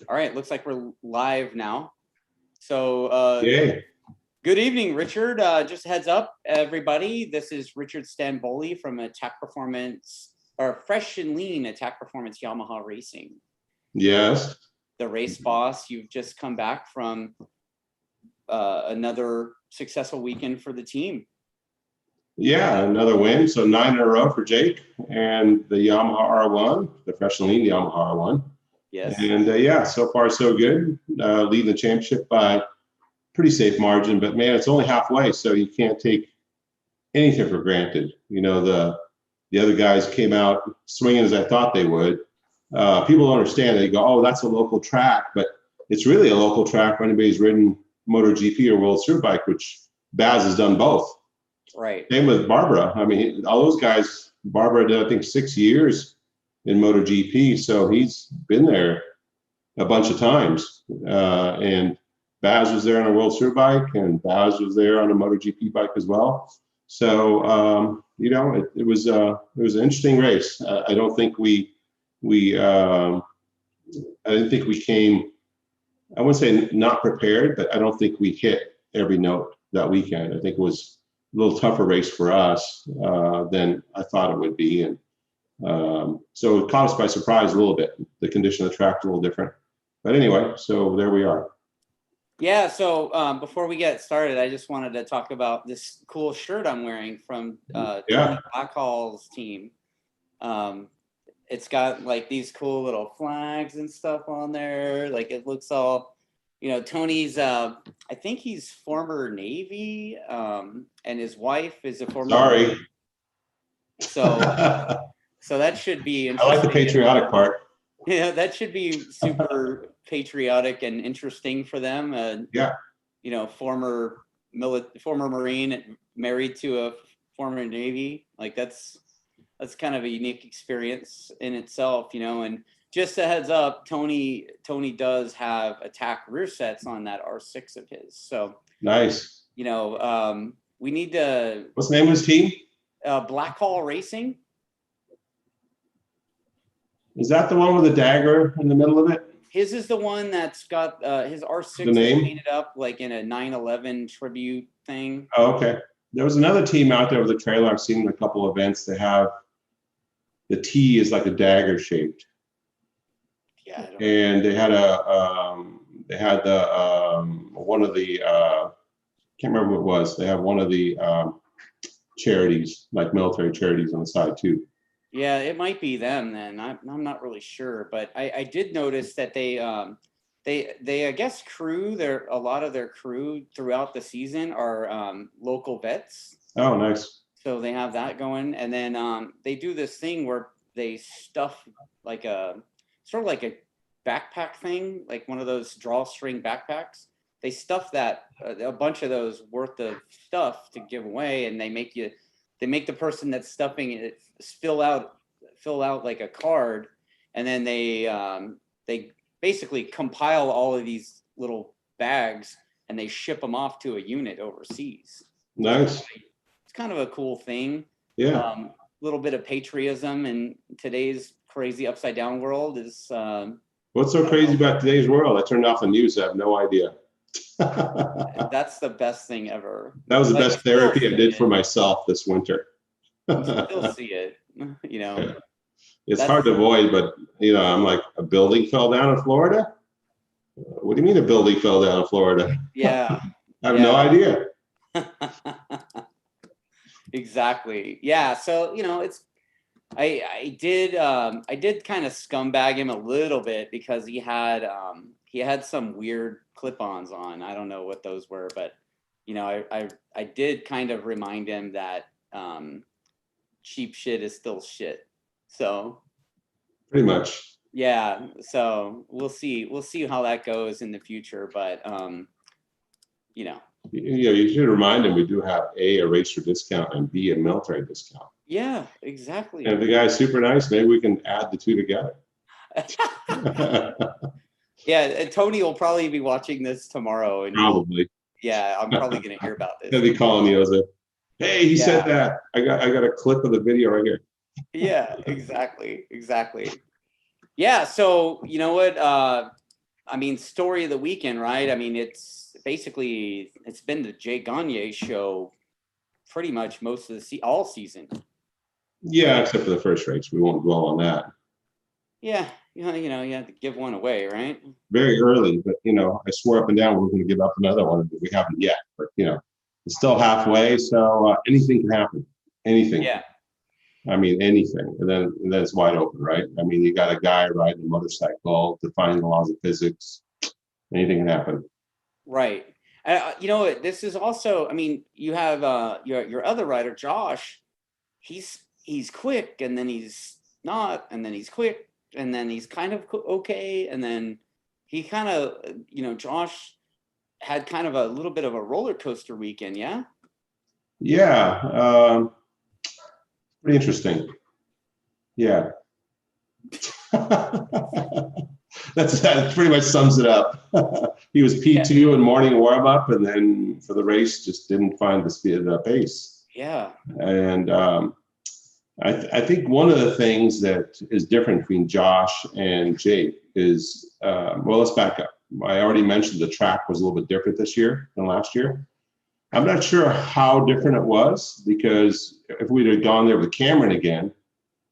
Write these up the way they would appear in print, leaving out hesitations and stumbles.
All right, looks like we're live now. So Yay. good evening, Richard. Just heads up, everybody. This is Richard Stanboli from Attack Performance, or Fresh and Lean Attack Performance Yamaha Racing. Yes. The race boss. You've just come back from another successful weekend for the team. Yeah, another win. So 9 in a row for Jake and the Yamaha R1, the Fresh and Lean Yamaha R1. Yes. And yeah, so far so good. Leading the championship by pretty safe margin, but man, it's only halfway, so you can't take anything for granted. You know, the other guys came out swinging as I thought they would. People don't understand it. They go, oh, that's a local track, but it's really a local track for anybody who's ridden MotoGP or World Superbike, which Baz has done both. Right. Same with Barbara. I mean, all those guys, Barbara did, I think, 6 years in MotoGP, so he's been there a bunch of times. And Baz was there on a World Superbike, and Baz was there on a MotoGP bike as well. So you know, it was an interesting race. I don't think I didn't think we came. I wouldn't say not prepared, but I don't think we hit every note that weekend. I think it was a little tougher race for us than I thought it would be, and so it caught us by surprise a little bit. The condition of the track is a little different, but anyway, so there we are. Yeah, so before we get started, I just wanted to talk about this cool shirt I'm wearing from Tony Blackhall's team. It's got like these cool little flags and stuff on there. Like it looks all, you know, Tony's, I think he's former Navy, and his wife is a former. Sorry. So that should be interesting. I like the patriotic part. Yeah, that should be super patriotic and interesting for them. Yeah. You know, former Marine married to a former Navy. Like that's kind of a unique experience in itself, you know. And just a heads up, Tony does have Attack rear sets on that R6 of his. So nice. You know, we need to. What's the name of his team? Blackhall Racing. Is that the one with the dagger in the middle of it? His is the one that's got his R6 painted up like in a 9/11 tribute thing. Oh, okay. There was another team out there with a trailer. I've seen in a couple events. They have the T is like a dagger shaped. Yeah. And they had one of the can't remember what it was. They have one of the charities, like military charities, on the side too. Yeah, it might be them then. I'm not really sure, but I did notice that they I guess a lot of their crew throughout the season are local vets. Oh, nice. So they have that going, and then they do this thing where they stuff like sort of like a backpack thing, like one of those drawstring backpacks. They stuff that a bunch of those worth of stuff to give away, and they make the person that's stuffing it fill out like a card, and then they basically compile all of these little bags and they ship them off to a unit overseas. Nice. It's kind of a cool thing. Yeah. Little bit of patriotism in today's crazy upside down world is. What's so crazy about today's world? I turned off the news. I have no idea. That's the best thing ever. That was the best therapy I did for myself this winter. You still see it, you know. Yeah. It's hard to avoid, but you know, I'm like, a building fell down in Florida? What do you mean a building fell down in Florida? Yeah. I have no idea. Exactly. Yeah. So, you know, I did kind of scumbag him a little bit because he had some weird clip-ons on. I don't know what those were, but you know, I did kind of remind him that cheap shit is still shit. So pretty much. Yeah. So we'll see how that goes in the future, but you know. Yeah, you should remind him we do have a racer discount and B, a military discount. Yeah, exactly. And if the guy's super nice, maybe we can add the two together. Yeah, and Tony will probably be watching this tomorrow. And probably. Yeah, I'm probably going to hear about this. He'll be calling you as a, hey, he said that. I got a clip of the video right here. Yeah, exactly. Yeah, so you know what? I mean, story of the weekend, right? I mean, it's been the Jake Gagne show pretty much most of the all season. Yeah, except for the first race. We won't dwell on that. Yeah, you had to give one away, right? Very early, but I swore up and down we're going to give up another one, but we haven't yet. But it's still halfway, so anything can happen. Anything. Yeah. I mean, anything, and then it's wide open, right? I mean, you got a guy riding a motorcycle, defying the laws of physics. Anything can happen. Right. This is also. I mean, you have your other rider, Josh. He's quick, and then he's not, and then he's quick, and then he's kind of okay, and then he kind of, Josh had kind of a little bit of a roller coaster weekend, yeah. Yeah, pretty interesting. Yeah, that pretty much sums it up. He was P2 in morning warm up, and then for the race, just didn't find the speed of the pace. Yeah, and I think one of the things that is different between Josh and Jake is, well, let's back up. I already mentioned the track was a little bit different this year than last year. I'm not sure how different it was, because if we'd have gone there with Cameron again,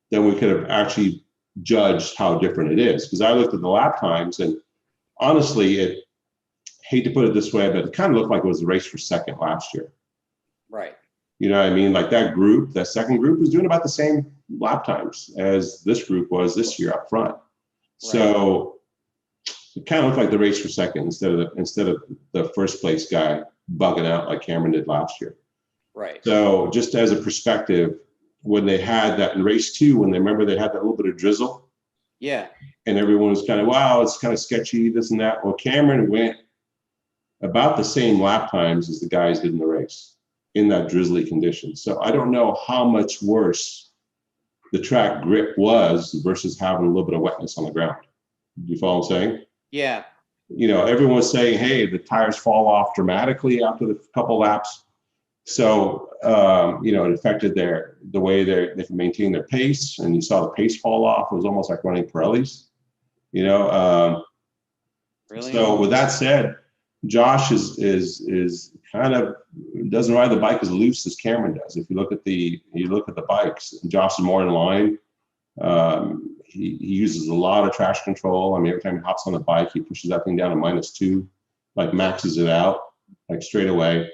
then we could have actually judged how different it is. Because I looked at the lap times, and honestly, hate to put it this way, but it kind of looked like it was a race for second last year. Right. You know what I mean? Like that second group was doing about the same lap times as this group was this year up front. Right. So it kind of looked like the race for second instead of the first place guy bugging out like Cameron did last year. Right. So just as a perspective, when they had that in race 2, when they had that little bit of drizzle. Yeah. And everyone was kind of, wow, it's kind of sketchy, this and that. Well, Cameron went about the same lap times as the guys did in the race in that drizzly condition. So I don't know how much worse the track grip was versus having a little bit of wetness on the ground. Do you follow what I'm saying? Yeah. Everyone was saying, hey, the tires fall off dramatically after the couple laps. So, it affected the way they can maintain their pace. And you saw the pace fall off. It was almost like running Pirellis, Really? So with that said, Josh is kind of doesn't ride the bike as loose as Cameron does. If you look at the bikes, Josh is more in line. He uses a lot of traction control. I mean, every time he hops on the bike, he pushes that thing down to -2, like maxes it out, like straight away.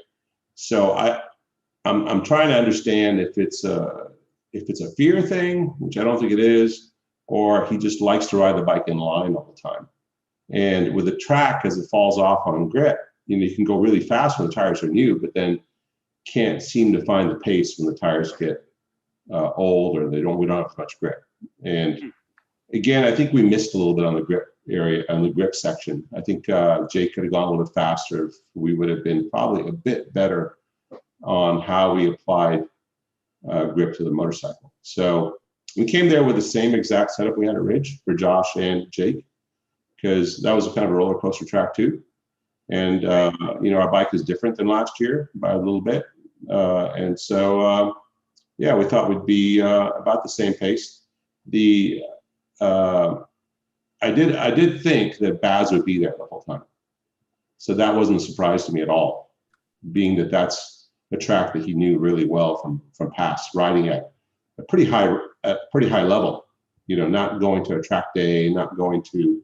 So I'm trying to understand if it's a fear thing, which I don't think it is, or he just likes to ride the bike in line all the time. And with the track, as it falls off on grip, you can go really fast when the tires are new, but then can't seem to find the pace when the tires get old or we don't have much grip. And again, I think we missed a little bit on the grip area, on the grip section. I think Jake could have gone a little bit faster if we would have been probably a bit better on how we applied grip to the motorcycle. So we came there with the same exact setup we had at Ridge for Josh and Jake, because that was a kind of a roller coaster track too. And, our bike is different than last year by a little bit. And so, we thought we'd be about the same pace. I did think that Baz would be there the whole time. So that wasn't a surprise to me at all, being that that's a track that he knew really well from past riding at a pretty high level, not going to a track day, not going to,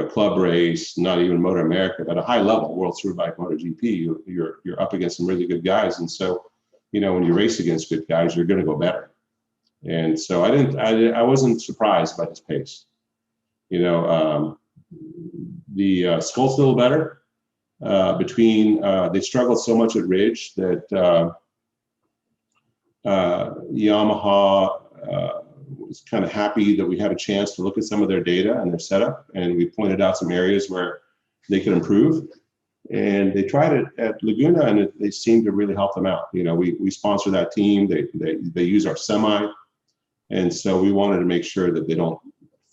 club race, not even Motor America, but a high level World Superbike MotoGP, you're up against some really good guys. And so, when you race against good guys, you're going to go better. And so I wasn't surprised by his pace. The Skolt's a little better. They struggled so much at Ridge that Yamaha was kind of happy that we had a chance to look at some of their data and their setup, and we pointed out some areas where they could improve. And they tried it at Laguna, and they seemed to really help them out. We sponsor that team. They use our semi, and so we wanted to make sure that they don't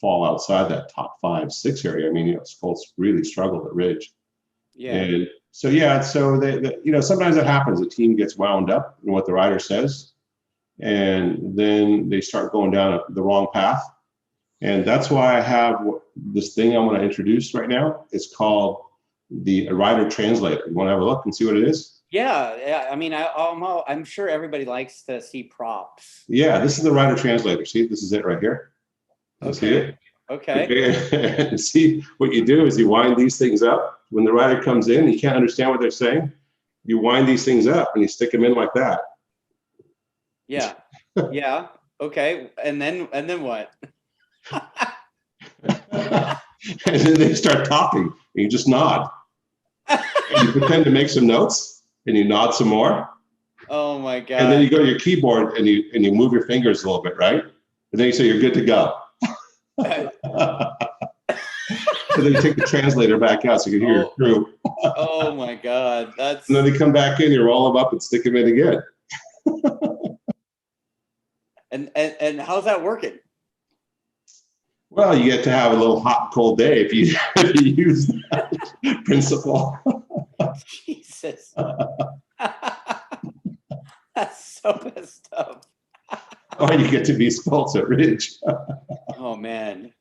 fall outside that top 5, 6 area. I mean, Skolt's really struggled at Ridge. Yeah. And so they sometimes that happens. A team gets wound up in what the rider says, and then they start going down the wrong path. And that's why I have this thing I want to introduce right now. It's called the Rider Translator. You want to have a look and see what it is? Yeah. I mean, I'm sure everybody likes to see props. Yeah, this is the Rider Translator. See, this is it right here. See it? Okay. See, what you do is you wind these things up. When the rider comes in, you can't understand what they're saying. You wind these things up and you stick them in like that. Yeah. Yeah. Okay. And then what? And then they start talking and you just nod. And you pretend to make some notes and you nod some more. Oh my God. And then you go to your keyboard and you move your fingers a little bit, right? And then you say you're good to go. So then you take the translator back out so you can hear your crew. Oh my God. And then they come back in, you roll them up and stick them in again. And how's that working? Well, you get to have a little hot and cold day if you use that principle. Jesus. That's so messed up. Or you get to be Spults at Ridge. Oh man.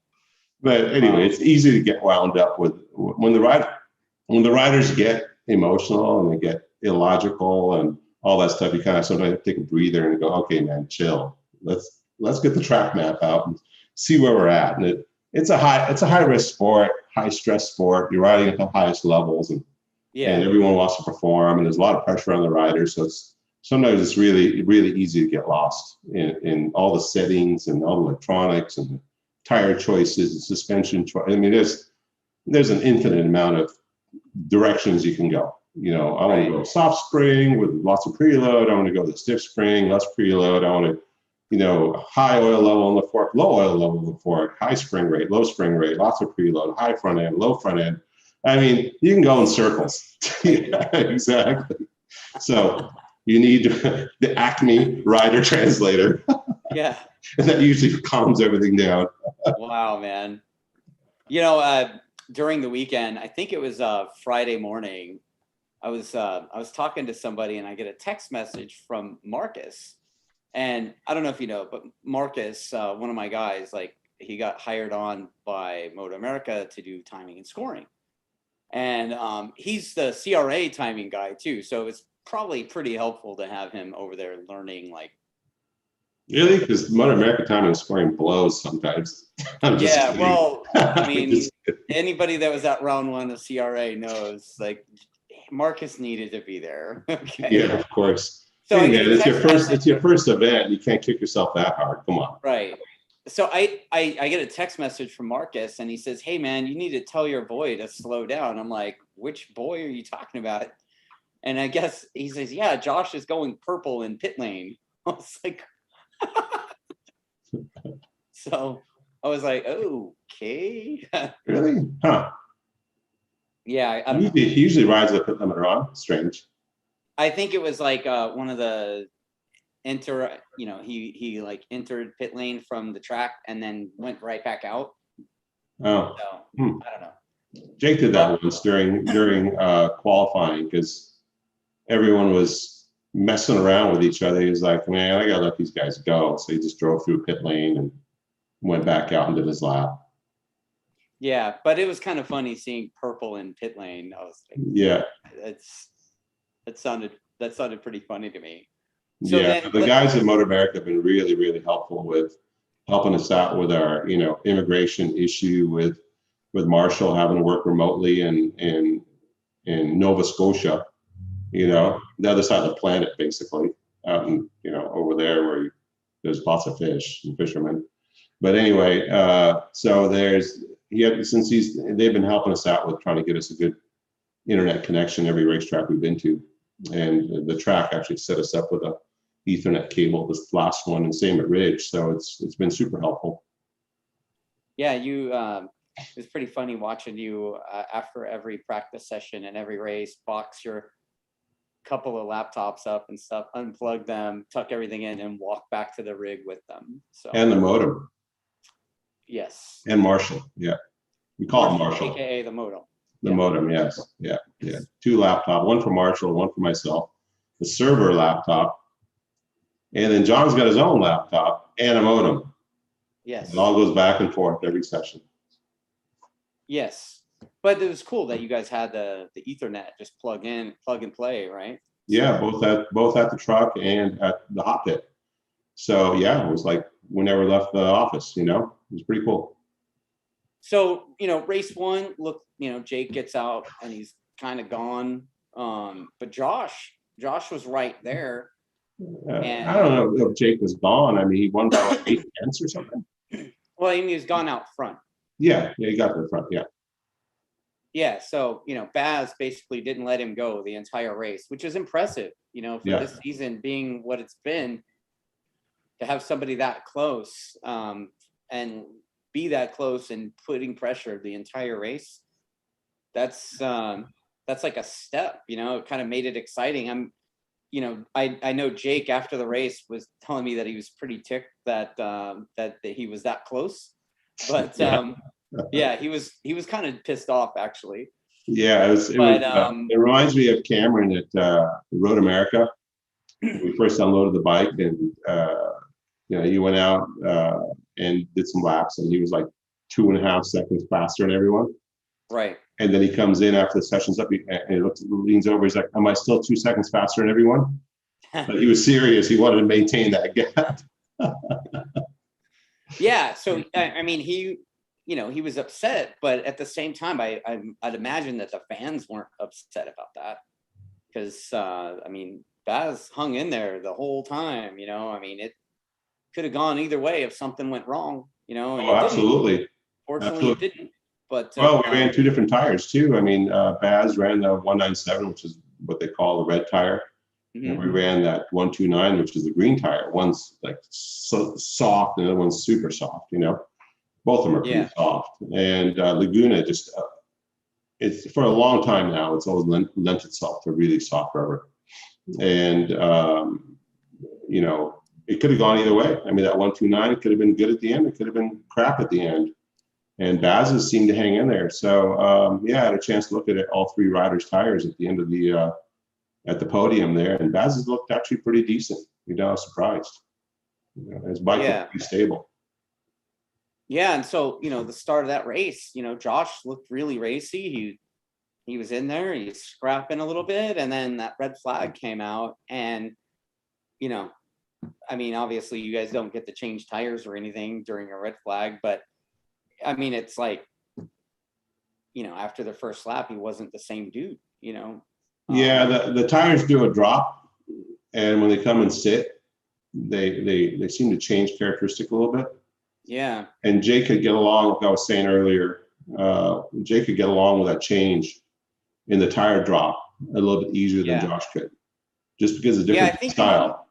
But anyway, It's easy to get wound up with when the riders get emotional and they get illogical and all that stuff. You kind of sometimes take a breather and go, okay, man, chill. Let's get the track map out and see where we're at. And it's a high risk sport, high stress sport. You're riding at the highest levels, and everyone wants to perform, and there's a lot of pressure on the riders. So sometimes it's really, really easy to get lost in all the settings and all the electronics and the tire choices and suspension choice. I mean, there's an infinite amount of directions you can go. You know, I want to go soft spring with lots of preload. I want to go the stiff spring, less preload. I want to, high oil level in the fork, low oil level in the fork, high spring rate, low spring rate, lots of preload, high front end, low front end. I mean, you can go in circles. Yeah, exactly. So you need the Acme Rider Translator. Yeah. And that usually calms everything down. Wow, man. During the weekend, I think it was Friday morning, I was talking to somebody and I get a text message from Marcus. And I don't know if you know, but Marcus, one of my guys, like he got hired on by Moto America to do timing and scoring. And he's the CRA timing guy too. So it's probably pretty helpful to have him over there learning like. Really? Because Moto America timing and scoring blows sometimes. Yeah, well, I mean, anybody that was at round one of CRA knows like Marcus needed to be there. Okay. Yeah, of course. So hey, man, it's your first event. You can't kick yourself that hard. Come on. Right. So I get a text message from Marcus and he says, "Hey man, you need to tell your boy to slow down." I'm like, "Which boy are you talking about?" And I guess he says, "Yeah, Josh is going purple in pit lane." I was like, so I was like, "Okay." Really? Huh. Yeah. He usually rides the pit limiter on. Strange. I think it was like one of the he like entered pit lane from the track and then went right back out. Oh. So, I don't know. Jake did that once during qualifying because everyone was messing around with each other. He was like, "Man, I gotta let these guys go." So he just drove through pit lane and went back out and did his lap. Yeah, but it was kind of funny seeing purple in pit lane. I was like, yeah, that sounded pretty funny to me. So yeah, the guys at Moto America have been really, really helpful with helping us out with our, immigration issue with Marshall having to work remotely in Nova Scotia, the other side of the planet, basically, out in, over there where there's lots of fish and fishermen. But anyway, so they've been helping us out with trying to get us a good internet connection every racetrack we've been to. And the track actually set us up with a Ethernet cable, this last one, and same at Ridge. So it's been super helpful. Yeah, it's pretty funny watching you after every practice session and every race, box your couple of laptops up and stuff, unplug them, tuck everything in, and walk back to the rig with them. So and the modem. Yes. And Marshall, yeah. We call it Marshall. AKA the modem. The modem, yes. Yeah. 2 laptops, one for Marshall, one for myself. The server laptop. And then John's got his own laptop and a modem. Yes. It all goes back and forth every session. Yes. But it was cool that you guys had the Ethernet just plug in, plug and play, right? Yeah, So, both at the truck and at the hot pit. So yeah, it was like we never left the office, you know. It was pretty cool. so race one, look, Jake gets out and he's kind of gone. But Josh was right there. I don't know if Jake was gone. I mean, he won by like 8 tenths or something. Well, I mean, he's gone out front. Yeah, he got to the front. Yeah. Yeah, so Baz basically didn't let him go the entire race, which is impressive, for this season being what it's been, to have somebody that close and be that close and putting pressure the entire race. That's like a step, it kind of made it exciting. I know Jake after the race was telling me that he was pretty ticked that he was that close, but yeah, he was kind of pissed off actually. Yeah, it reminds me of Cameron at Road America. We first unloaded the bike, and he went out and did some laps, and he was like 2.5 seconds faster than everyone. Right. And then he comes in after the session's up, and he leans over. He's like, "Am I still 2 seconds faster than everyone?" But he was serious. He wanted to maintain that gap. Yeah. So I mean, he was upset, but at the same time, I'd imagine that the fans weren't upset about that, because I mean, Baz hung in there the whole time. I mean, it could have gone either way if something went wrong. And absolutely. Fortunately, it didn't. But well, we ran 2 different tires too. I mean, Baz ran the 197, which is what they call the red tire, and we ran that 129, which is the green tire. One's like so soft, and the other one's super soft. Both of them are pretty soft. And Laguna just it's for a long time now. It's always lent itself to really soft rubber, and it could have gone either way. I mean, that 129 could have been good at the end. It could have been crap at the end. And Baz's seemed to hang in there. So I had a chance to look at all 3 riders' tires at the end of the at the podium there, and Baz's looked actually pretty decent. I was surprised. His bike looked pretty stable. Yeah, and so the start of that race, Josh looked really racy. He was in there, he's scrapping a little bit, and then that red flag came out, and I mean, obviously you guys don't get to change tires or anything during a red flag, but I mean, it's like, after the first lap, he wasn't the same dude, Yeah, the tires do a drop, and when they come and sit, they seem to change characteristic a little bit. Yeah. And Jake could get along, like I was saying earlier, Jake could get along with that change in the tire drop a little bit easier than Josh could, just because of different style.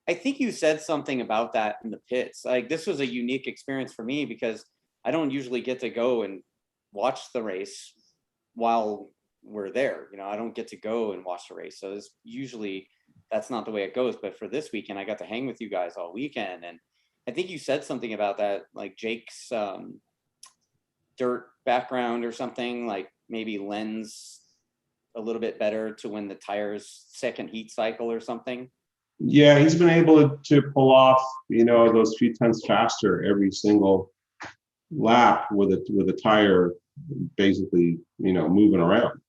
I think you said something about that in the pits. Like, this was a unique experience for me because I don't usually get to go and watch the race while we're there. I don't get to go and watch the race. So that's not the way it goes. But for this weekend, I got to hang with you guys all weekend. And I think you said something about that, like Jake's dirt background or something, like maybe lends a little bit better to when the tire's second heat cycle or something. Yeah, he's been able to pull off, those few tenths faster every single lap with a tire basically, moving around.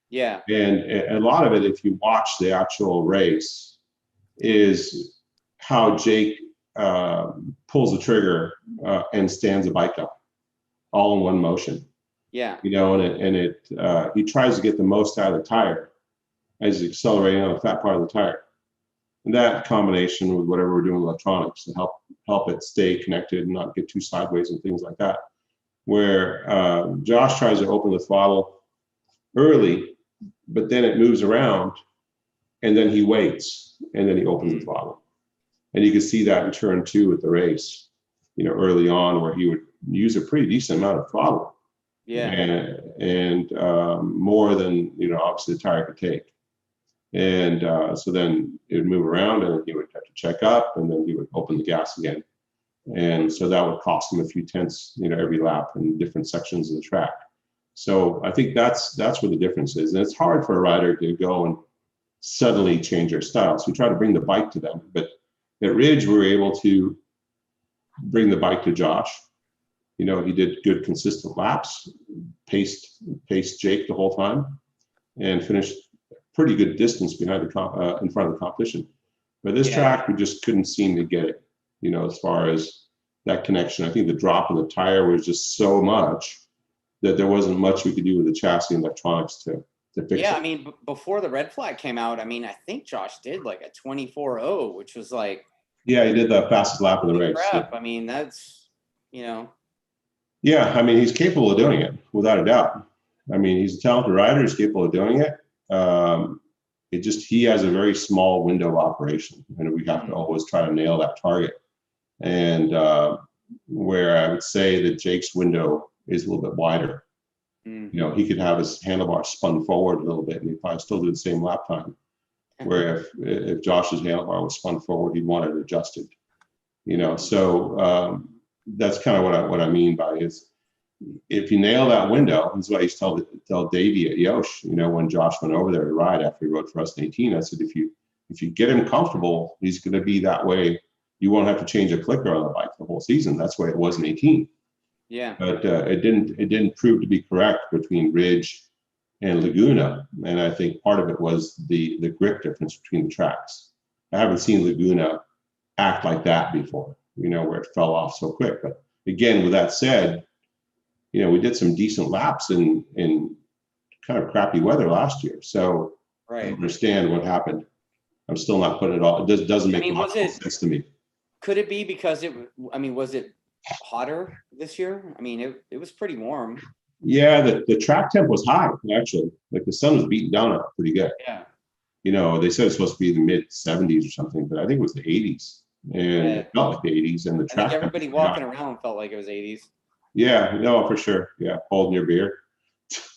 Yeah. And a lot of it, if you watch the actual race, is how Jake pulls the trigger and stands the bike up all in one motion. Yeah. And he tries to get the most out of the tire as he's accelerating on the fat part of the tire. And that combination with whatever we're doing with electronics to help it stay connected and not get too sideways and things like that. Where Josh tries to open the throttle early, but then it moves around, and then he waits, and then he opens the throttle. And you can see that in turn 2 at the race, early on, where he would use a pretty decent amount of throttle. Yeah. And more than, obviously the tire could take. And so then it would move around, and he would have to check up, and then he would open the gas again. And so that would cost him a few tenths, every lap in different sections of the track. So I think that's where the difference is. And it's hard for a rider to go and suddenly change their style. So we try to bring the bike to them. But at Ridge, we were able to bring the bike to Josh. You know, he did good consistent laps, paced Jake the whole time, and finished pretty good distance behind the in front of the competition. But this track, we just couldn't seem to get it, you know, as far as that connection. I think the drop in the tire was just so much that there wasn't much we could do with the chassis and electronics to fix it. Yeah, I mean, before the red flag came out, I mean, I think Josh did like a 24.0, which was like, yeah, he did the fastest lap of the race. crap. Yeah. I mean, that's, you know. Yeah, I mean, he's capable of doing it without a doubt. I mean, he's a talented rider. He's capable of doing it. He has a very small window of operation, and we have to always try to nail that target. And where I would say that Jake's window is a little bit wider. You know, he could have his handlebar spun forward a little bit, and he'd probably still do the same lap time. Where if Josh's handlebar was spun forward, he'd want it adjusted. You know, so that's kind of what I mean by is if you nail that window. That's what I used to tell Davey at Yosh. You know, when Josh went over there to ride after he rode for us in 18, I said if you get him comfortable, he's going to be that way. You won't have to change a clicker on the bike the whole season. That's the way it was in 18. Yeah. But it didn't prove to be correct between Ridge and Laguna, and I think part of it was the grip difference between the tracks. I haven't seen Laguna act like that before, you know, where it fell off so quick. But again, with that said, you know, we did some decent laps in kind of crappy weather last year, so I understand what happened. I'm still not putting it all. It doesn't make much sense to me. Could it be because was it hotter this year? I mean, it was pretty warm. Yeah, the track temp was high, actually. Like the sun was beating down on it pretty good. Yeah. You know, they said it's supposed to be the mid 70s or something, but I think it was the 80s. And it felt like the 80s. And the track. I think everybody walking around felt like it was 80s. Yeah, no, for sure. Yeah, holding your beer.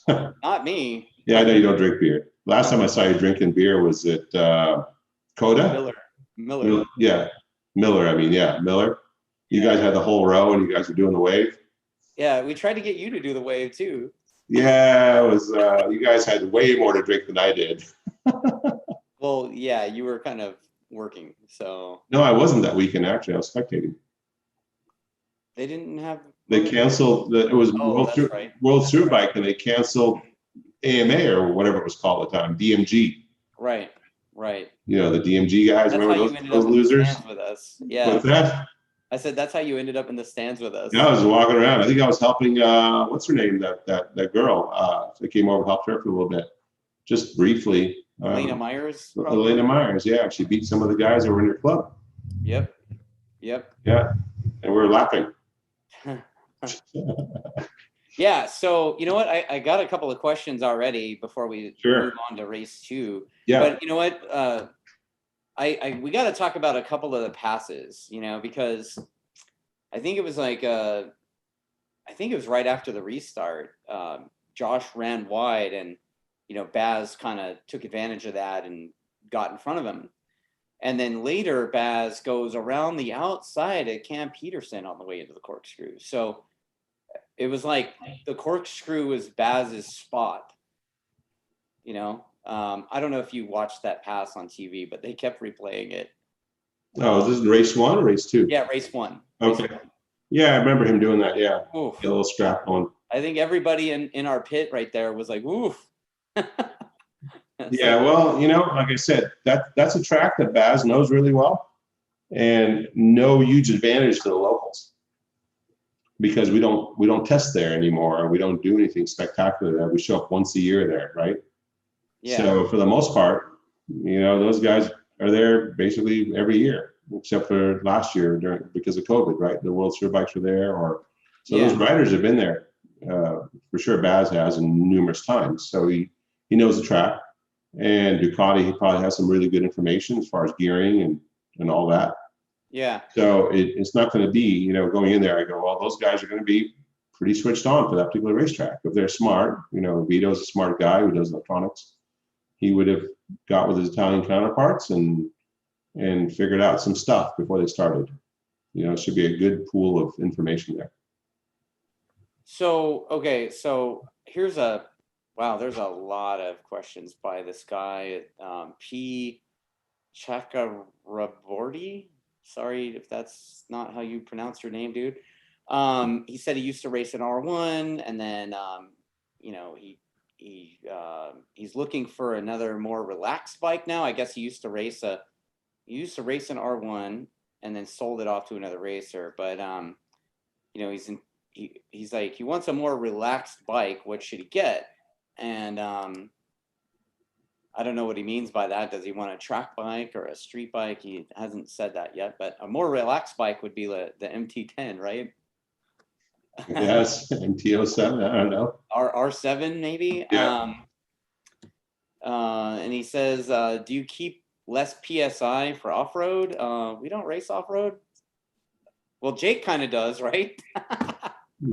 Not me. Yeah, I know you don't drink beer. Last time I saw you drinking beer was at Coda? Miller. Yeah, Miller. I mean, yeah, Miller. You guys had the whole row and you guys were doing the wave. Yeah, we tried to get you to do the wave too. Yeah, it was. You guys had way more to drink than I did. Well, yeah, you were kind of working, so. No, I wasn't that weekend. Actually, I was spectating. They didn't have. They canceled. It was World Superbike, and they canceled AMA or whatever it was called at the time, DMG. Right. You know the DMG guys. That's remember those losers? With us. Yeah. What's that? I said that's how you ended up in the stands with us. Yeah, I was walking around. I think I was helping. What's her name? That girl. I came over and helped her for a little bit, just briefly. Elena Myers. Probably. Elena Myers. Yeah, she beat some of the guys that were in your club. Yep. Yeah, and we were laughing. Yeah. So you know what? I got a couple of questions already before we move on to race 2. Yeah. But you know what? We got to talk about a couple of the passes, you know, because I think it was like I think it was right after the restart. Josh ran wide, and you know Baz kind of took advantage of that and got in front of him. And then later, Baz goes around the outside at Cam Peterson on the way into the corkscrew. So it was like the corkscrew was Baz's spot, you know. I don't know if you watched that pass on TV, but they kept replaying it. Oh, this is race 1 or race 2? Yeah, race 1. Okay. Yeah, I remember him doing that. Yeah. Oof. Get a little strap on. I think everybody in our pit right there was like, oof. Yeah, well, you know, like I said, that's a track that Baz knows really well, and no huge advantage to the locals because we don't test there anymore. We don't do anything spectacular there. We show up once a year there, right? Yeah. So for the most part, you know, those guys are there basically every year, except for last year because of COVID, right? The World Superbikes were there, those riders have been there for sure. Baz has in numerous times, so he knows the track. And Ducati, he probably has some really good information as far as gearing and all that. Yeah. So it's not going to be, you know, going in there, I go, well, those guys are going to be pretty switched on for that particular racetrack. If they're smart, you know, Vito's a smart guy who does electronics. He would have got with his Italian counterparts and figured out some stuff before they started. You know, it should be a good pool of information there. So, okay, so here's there's a lot of questions by this guy, P. Chakraborty. Sorry if that's not how you pronounce your name, dude. He said he used to race an R1, and then you know, he's looking for another more relaxed bike now. I guess he used to race an R1 and then sold it off to another racer. But you know, he's like, he wants a more relaxed bike. What should he get? And I don't know what he means by that. Does he want a track bike or a street bike? He hasn't said that yet, but a more relaxed bike would be the MT10, right? Yes, MT07, I don't know. R7 maybe. Yeah. And he says, do you keep less PSI for off-road? We don't race off-road. Well, Jake kind of does, right?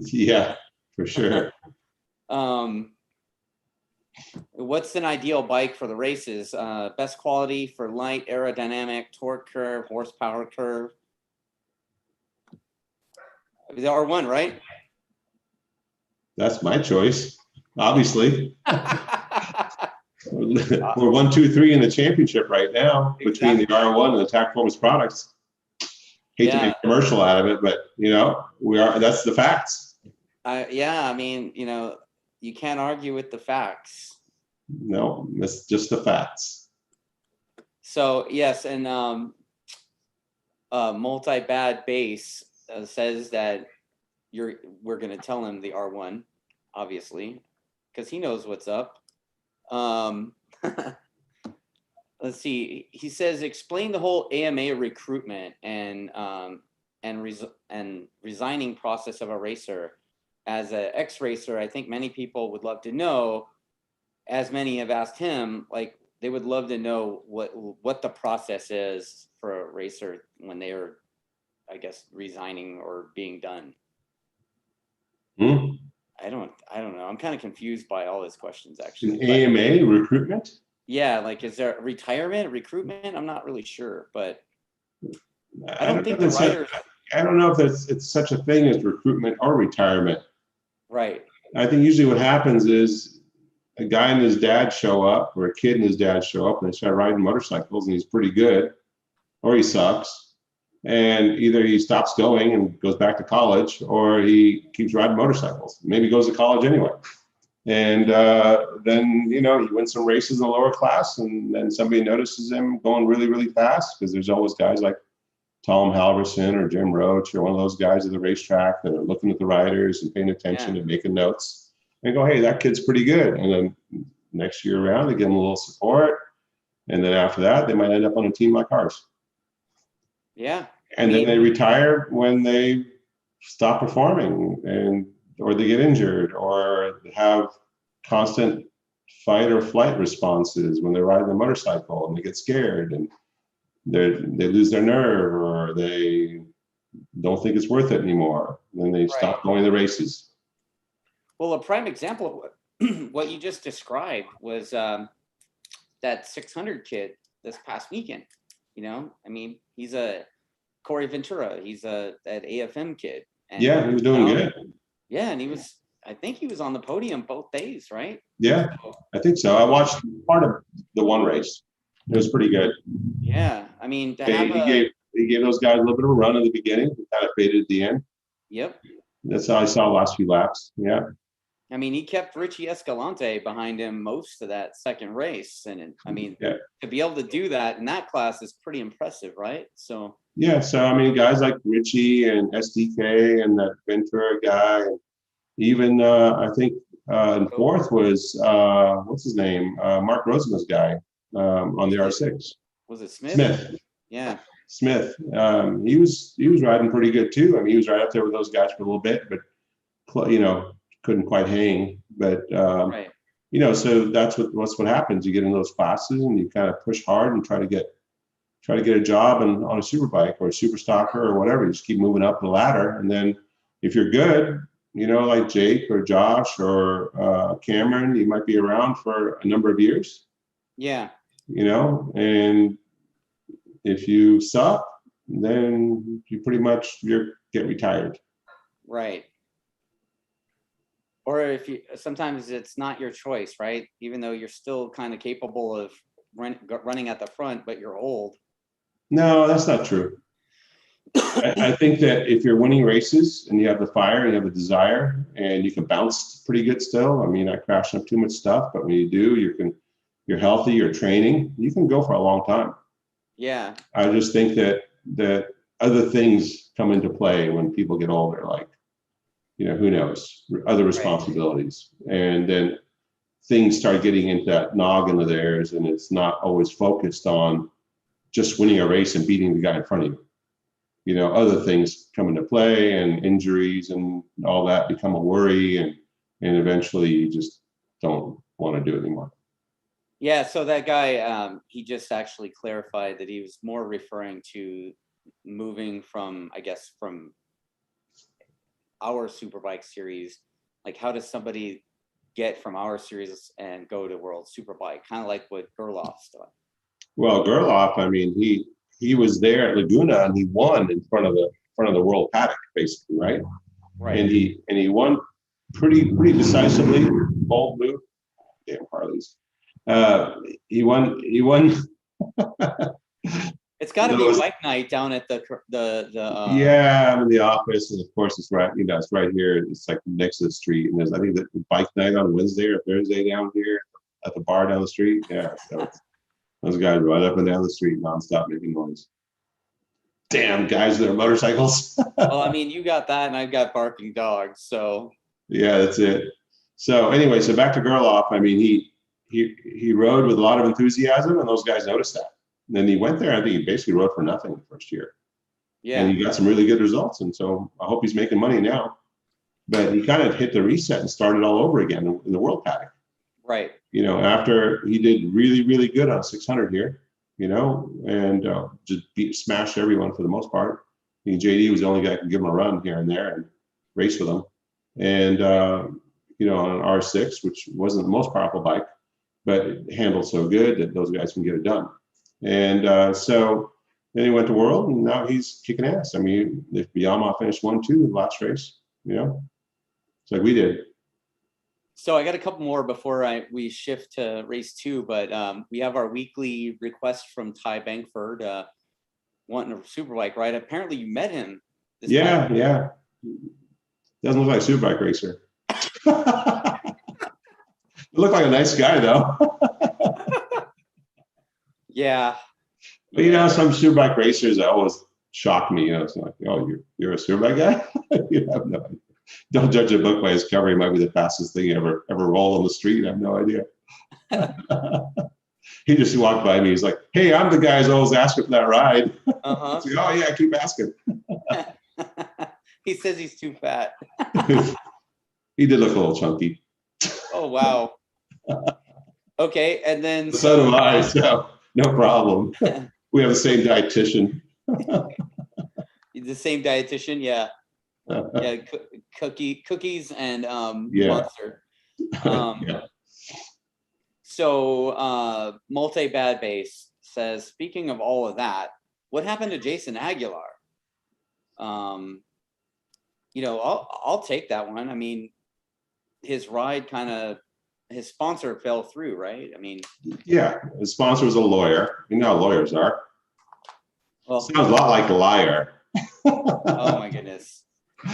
Yeah, for sure. What's an ideal bike for the races? Best quality for light, aerodynamic, torque curve, horsepower curve. The R1, right? That's my choice, obviously. We're 1, 2, 3 in the championship right now between the R1 and the Tack Performance products. Hate to make a commercial out of it, but you know, we are. That's the facts. Yeah, I mean, you know, you can't argue with the facts. No, that's just the facts. So yes, and multi-bad base says that we're gonna tell him the R1, obviously, because he knows what's up. Let's see. He says, explain the whole AMA recruitment and resigning process of a racer. As an ex-racer, I think many people would love to know, as many have asked him, like they would love to know what the process is for a racer when they are, I guess, resigning or being done. I don't know. I'm kind of confused by all his questions, actually. An AMA recruitment? Yeah, like, is there retirement, recruitment? I'm not really sure, but I don't think the riders. I don't know if it's such a thing as recruitment or retirement. Right. I think usually what happens is a guy and his dad show up, or a kid and his dad show up, and they start riding motorcycles, and he's pretty good, or he sucks, and either he stops going and goes back to college, or he keeps riding motorcycles. Maybe goes to college anyway. And then, you know, he wins some races in the lower class, and then somebody notices him going really, really fast, because there's always guys like Tom Halverson or Jim Roach or one of those guys at the racetrack that are looking at the riders and paying attention and making notes and go, hey, that kid's pretty good. And then next year around, they give them a little support. And then after that, they might end up on a team like ours. Yeah. And then they retire when they stop performing, or they get injured, or have constant fight or flight responses when they're riding the motorcycle, and they get scared, and they lose their nerve, or they don't think it's worth it anymore. Then they stop going to the races. Well, a prime example of what you just described was that 600 kid this past weekend. You know, I mean, he's a Corey Ventura. He's that AFM kid. And, yeah, he was doing good. Yeah, and I think he was on the podium both days, right? Yeah, I think so. I watched part of the one race. It was pretty good. Yeah, I mean, he gave those guys a little bit of a run at the beginning, kind of faded at the end. Yep. That's how I saw the last few laps. Yeah. I mean, he kept Richie Escalante behind him most of that second race, and I mean, to be able to do that in that class is pretty impressive, right? So. Yeah, so I mean, guys like Richie and SDK and that Ventura guy, and even I think in fourth was what's his name, Mark Roseman's guy on the R6. Was it Smith? Smith. Yeah. Smith. He was riding pretty good too. I mean, he was right up there with those guys for a little bit, but you know, couldn't quite hang. But you know, so that's what happens. You get in those classes and you kind of push hard and try to get a job on a super bike or a super stocker or whatever. You just keep moving up the ladder, and then if you're good, you know, like Jake or Josh or Cameron, you might be around for a number of years. Yeah. You know, and if you suck, then you pretty much get retired. Right. Or sometimes it's not your choice, right? Even though you're still kind of capable of running at the front, but you're old. No, that's not true. I think that if you're winning races and you have the fire and you have the desire and you can bounce pretty good still. I mean, I crash up too much stuff, but when you do, you're healthy, you're training, you can go for a long time. Yeah. I just think that other things come into play when people get older, like, who knows, other responsibilities. And then things start getting into that noggin of theirs, and it's not always focused on just winning a race and beating the guy in front of you. Other things come into play, and injuries and all that become a worry, and eventually you just don't want to do it anymore. Yeah, so that guy, he just actually clarified that he was more referring to moving from, I guess, from our Superbike series. Like, how does somebody get from our series and go to World Superbike? Kind of like what Girloff's done. Well, Girloff, I mean, he was there at Laguna and he won in front of the world paddock, basically, right? Right. And he won pretty decisively. Bold move. Damn Harleys. He won. It's got to be bike night down at the yeah, I'm in the office, and of course it's right. It's right here. It's like next to the street, and there's, I think, the bike night on Wednesday or Thursday down here at the bar down the street. Yeah, so those guys right up and down the street nonstop making noise. Damn guys with their motorcycles. Well, I mean, you got that, and I've got barking dogs, so. Yeah, that's it. So anyway, so back to Girloff. I mean, he rode with a lot of enthusiasm, and those guys noticed that. And then he went there. I think he basically rode for nothing the first year. Yeah. And he got some really good results. And so I hope he's making money now. But he kind of hit the reset and started all over again in the world paddock. Right. After he did really, really good on 600 here, and just smashed everyone for the most part. I think JD was the only guy who could give him a run here and there and race with him. And, on an R6, which wasn't the most powerful bike, but it handled so good that those guys can get it done. And so then he went to World, and now he's kicking ass. I mean, if Yamaha finished 1-2 in the last race, it's like we did. So I got a couple more before we shift to race 2, but we have our weekly request from Ty Bankford wanting a superbike ride. Apparently you met him. Yeah. Doesn't look like a superbike racer. Looked like a nice guy though. Yeah. But some superbike racers always shock me. It's like, oh, you're a superbike guy? You have no idea. Don't judge a book by its cover. He might be the fastest thing ever roll on the street. I have no idea. He just walked by me. He's like, hey, I'm the guy who's always asking for that ride. Uh-huh. Like, oh yeah, keep asking. He says he's too fat. He did look a little chunky. Oh wow. Okay, and then so do I. So no problem. We have the same dietitian. The same dietitian, yeah. Yeah, cookies and Monster. Yeah. So Multi Bad Base says, speaking of all of that, what happened to Jason Aguilar? I'll take that one. I mean, his ride his sponsor fell through, right? I mean, yeah, his sponsor was a lawyer. You know how lawyers are. Well, sounds a lot like a liar. Oh my goodness.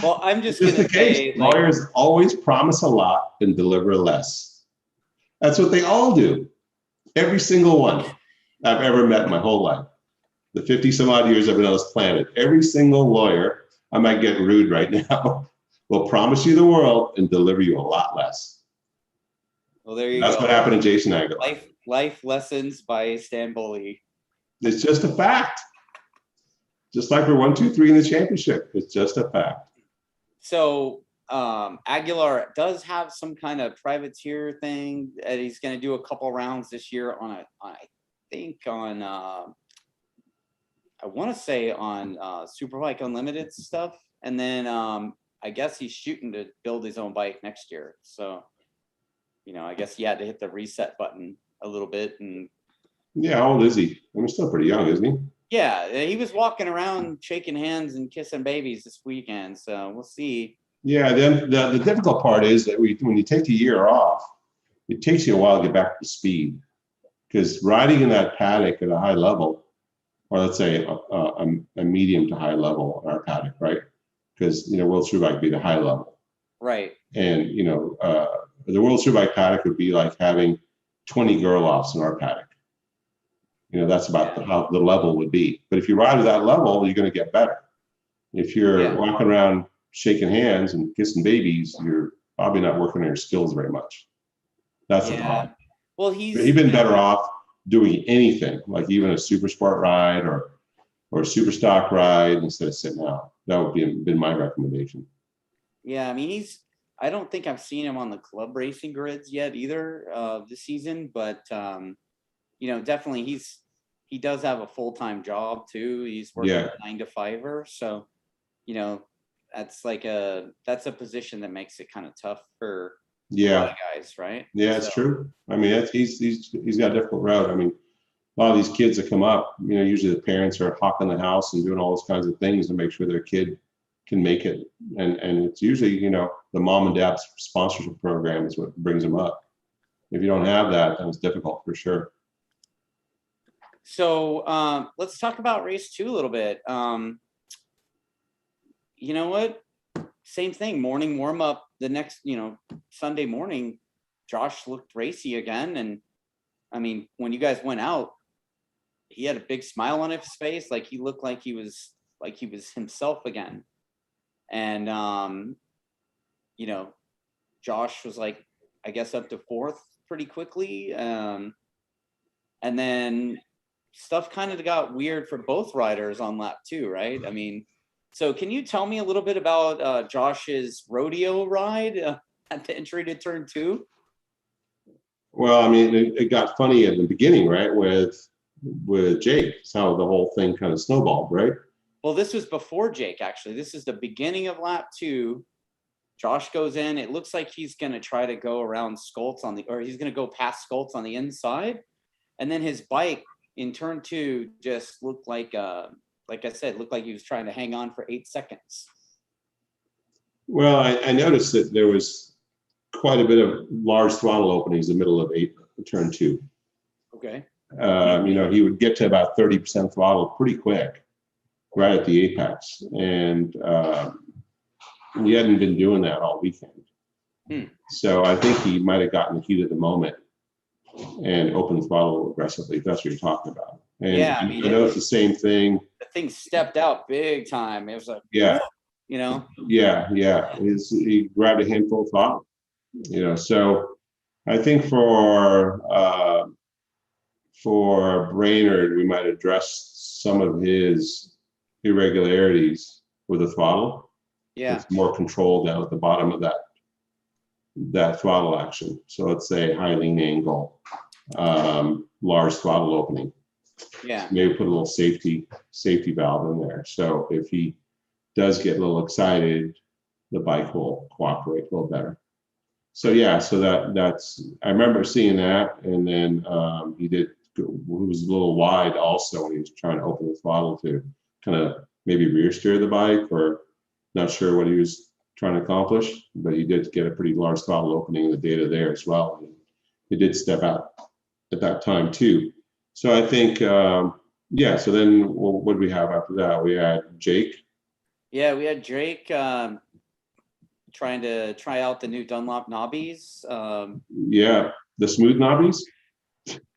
Well, I'm just going to say, lawyers always promise a lot and deliver less. That's what they all do. Every single one I've ever met in my whole life. The 50 some odd years I've been on this planet, every single lawyer, I might get rude right now, will promise you the world and deliver you a lot less. Well, there you go. That's what happened to Jason Aguilar. Life lessons by Stanboli. It's just a fact. Just like we're 1, 2, 3 in the championship. It's just a fact. So Aguilar does have some kind of privateer thing that he's going to do a couple rounds this year I want to say on Superbike Unlimited stuff. And then I guess he's shooting to build his own bike next year. So, I guess he had to hit the reset button a little bit. And yeah, how old is he? I mean, he's still pretty young, isn't he? Yeah, he was walking around shaking hands and kissing babies this weekend. So we'll see. Yeah, then the difficult part is that when you take the year off, it takes you a while to get back to speed. Because riding in that paddock at a high level, or let's say a medium to high level in our paddock, right? Because, World Superbike would be the high level. Right. And, the World Superbike paddock would be like having 20 Girloffs in our paddock. That's about how the level would be. But if you ride at that level, you're going to get better. If you're walking around shaking hands and kissing babies, you're probably not working on your skills very much. That's the problem. Well, he'd been better off doing anything, like even a super sport ride or a super stock ride instead of sitting out. That would been my recommendation. Yeah, I mean, I don't think I've seen him on the club racing grids yet either this season, but definitely he does have a full-time job too. He's working a 9-to-5er, so that's that's a position that makes it kind of tough for a lot of guys, right? Yeah, it's true. I mean, he's got a difficult road. I mean, a lot of these kids that come up, usually the parents are hawking the house and doing all those kinds of things to make sure their kid can make it. And it's usually, the mom and dad's sponsorship program is what brings them up. If you don't have that, then it's difficult for sure. So let's talk about race 2 a little bit. You know what? Same thing, morning warm up. The next, Sunday morning, Josh looked racy again. And I mean, when you guys went out, he had a big smile on his face. Like he looked like he was himself again. And, Josh was like, I guess up to 4th pretty quickly. And then stuff kind of got weird for both riders on lap 2, right? I mean, so can you tell me a little bit about Josh's rodeo ride at the entry to turn 2? Well, I mean, it got funny at the beginning, right? With Jake. That's how the whole thing kind of snowballed, right? Well, this was before Jake, actually. This is the beginning of lap 2. Josh goes in. It looks like he's going to try to go around Skoltz or he's going to go past Skoltz on the inside. And then his bike in turn 2 just looked like I said, looked like he was trying to hang on for 8 seconds. Well, I noticed that there was quite a bit of large throttle openings in the middle of turn 2. Okay. He would get to about 30% throttle pretty quick, right at the apex. And he hadn't been doing that all weekend. So I think he might have gotten the heat of the moment and opened the throttle aggressively, if that's what you're talking about. And I mean, I noticed the same thing. The thing stepped out big time. It was like, Yeah. He grabbed a handful of throttle, so I think for Brainerd, we might address some of his irregularities with the throttle. Yeah. It's more control down at the bottom of that throttle action. So let's say high lean angle, large throttle opening. Yeah. Maybe put a little safety valve in there. So if he does get a little excited, the bike will cooperate a little better. So that's I remember seeing that, and then he was a little wide also when he was trying to open the throttle to kind of maybe rear steer the bike, or not sure what he was trying to accomplish, but he did get a pretty large throttle opening in the data there as well. And he did step out at that time too. So I think, so then what did we have after that? We had Jake. Yeah, we had Jake trying to try out the new Dunlop knobbies. The smooth knobbies.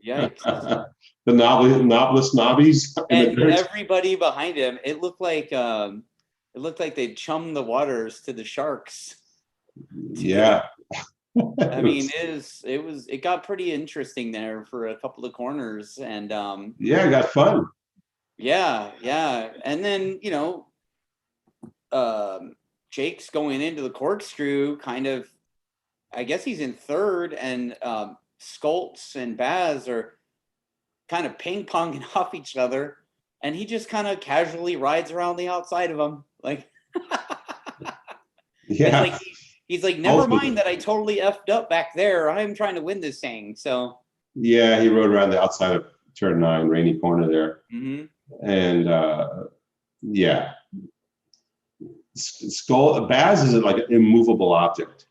Yikes. The knobless knobbies. And everybody behind him, it looked like they'd chummed the waters to the sharks. Yeah. I mean, it got pretty interesting there for a couple of corners, and it got fun. Yeah. And then, Jake's going into the corkscrew kind of, I guess he's in 3rd, and Skoltz and Baz are kind of ping-ponging off each other, and he just kind of casually rides around the outside of them. Like, yeah. It's like he's like, never mind that I totally effed up back there. I'm trying to win this thing. So yeah, he rode around the outside of turn 9, rainy corner there. Mm-hmm. And Baz is like an immovable object.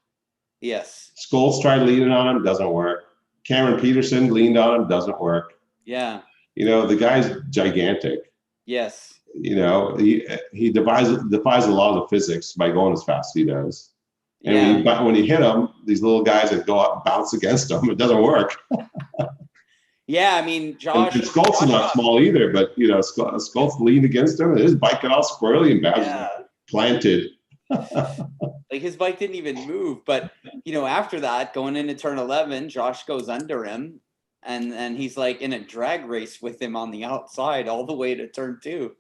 Yes. Skoltz tried leaning on him, doesn't work. Cameron Peterson leaned on him, doesn't work. Yeah. The guy's gigantic. Yes. You know, he defies the laws of physics by going as fast as he does. And Yeah. when you hit them, these little guys that go up and bounce against them, it doesn't work. Yeah. I mean, And Josh Skolt's not got, small either, but you know, Skolt's leaned against him, and his bike got all squirrely, and Baz was yeah. planted. Like his bike didn't even move. But, you know, after that, going into turn 11, Josh goes under him. And he's like in a drag race with him on the outside all the way to turn 2.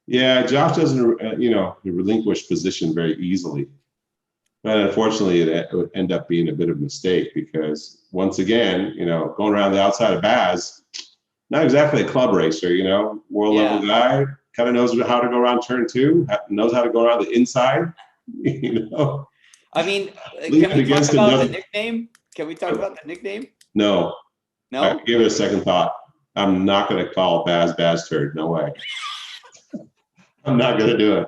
Yeah, Josh doesn't, you know, relinquish position very easily. But unfortunately, it would end up being a bit of a mistake because once again, you know, going around the outside of Baz, not exactly a club racer, you know, world level guy, kind of knows how to go around turn 2, knows how to go around the inside, you know. I mean, can Leaning we talk against him about the doesn't. nickname? Can we talk about the nickname? No, I No? give it a second thought. I'm not going to call Baz Turd. No way. I'm not going to do it.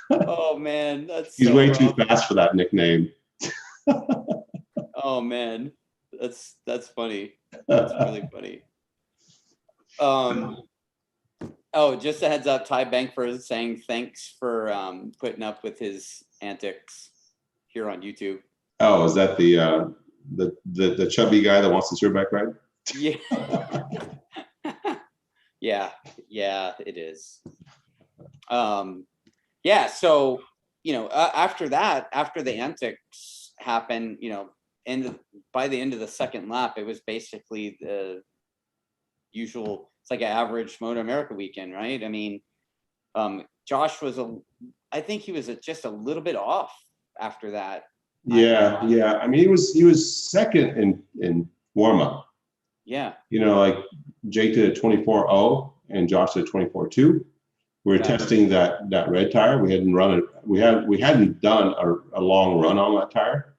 Oh man, that's He's so way too rough. fast for that nickname. Oh man, that's funny. That's really funny. Oh, just a heads up, Ty Bankford is saying thanks for putting up with his antics here on YouTube. Oh, is that the chubby guy that wants the superbike ride? Yeah. yeah, it is. Yeah, so you know, after that, after the antics happened, you know, and by the end of the second lap, it was basically the usual. It's like an average Moto America weekend, right? I mean, Josh was I think he was just a little bit off after that. Yeah, yeah. I mean, he was second in warm up. Yeah. You know, like Jake did a 24.0 and Josh did a 24.2. We were testing that red tire. We hadn't done a long run on that tire,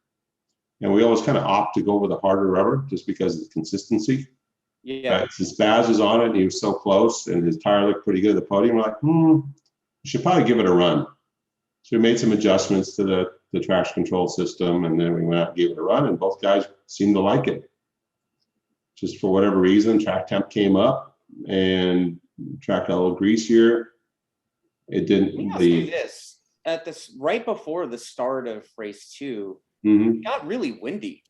and we always kind of opt to go with a harder rubber just because of the consistency. Yeah. Since Baz was on it, and he was so close, and his tire looked pretty good at the podium. We're like, we should probably give it a run. So we made some adjustments to the traction control system, and then we went out and gave it a run, and both guys seemed to like it. Just for whatever reason, track temp came up, and track got a little greasier. It didn't. Let me ask you this: at this right before the start of race 2, it got really windy.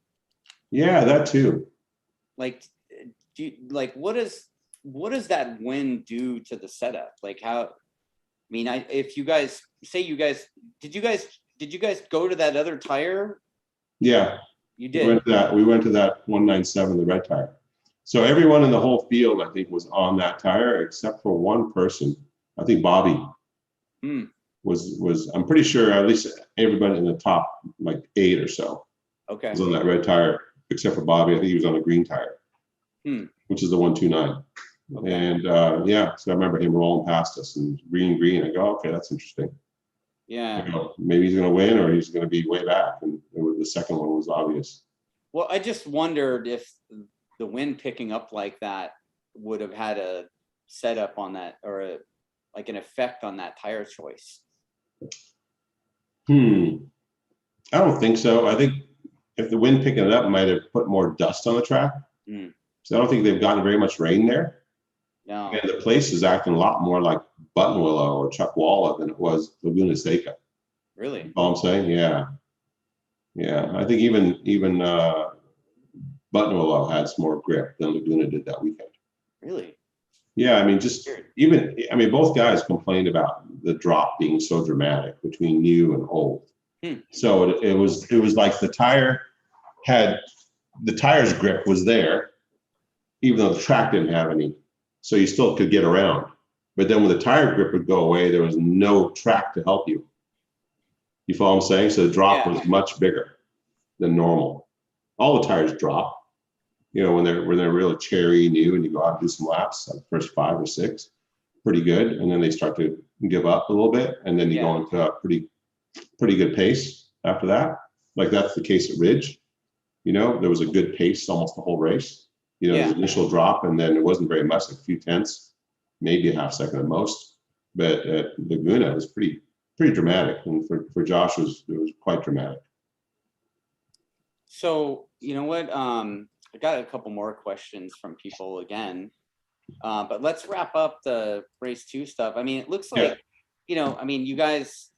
Yeah, that too. Like, what does that wind do to the setup? Like how? I mean, if you guys say did you guys go to that other tire? Yeah, you did. We went to that 197, the red tire. So everyone in the whole field, I think, was on that tire except for one person. I think Bobby was. I'm pretty sure at least everybody in the top like 8 or so was on that red tire except for Bobby. I think he was on a green tire, which is the 129. Okay. And yeah, so I remember him rolling past us and green. I go, okay, that's interesting. Yeah. I go, maybe he's going to win or he's going to be way back. And the second one was obvious. Well, I just wondered if the wind picking up like that would have had a setup on that or like an effect on that tire choice. I don't think so. I think if the wind picking it up might have put more dust on the track. So I don't think they've gotten very much rain there. No. And the place is acting a lot more like Buttonwillow or Chuckwalla than it was Laguna Seca. Really? You know what I'm saying? Yeah. Yeah. I think even Buttonwillow had some more grip than Laguna did that weekend. Really? Yeah. I mean, both guys complained about the drop being so dramatic between new and old. So it was like the tire's grip was there, even though the track didn't have any. So you still could get around. But then when the tire grip would go away, there was no track to help you. You follow what I'm saying? So the drop was much bigger than normal. All the tires drop, you know, when they're really cherry new and you go out and do some laps, like first 5 or 6, pretty good. And then they start to give up a little bit. And then you go into a pretty good pace after that. Like that's the case at Ridge. You know, there was a good pace almost the whole race. You know, the initial drop, and then it wasn't very much, like a few tenths, maybe a half second at most. But at Laguna, it was pretty dramatic, and for Josh, it was quite dramatic. So you know what? I got a couple more questions from people again. But let's wrap up the race 2 stuff. I mean, it looks like, I mean, you guys,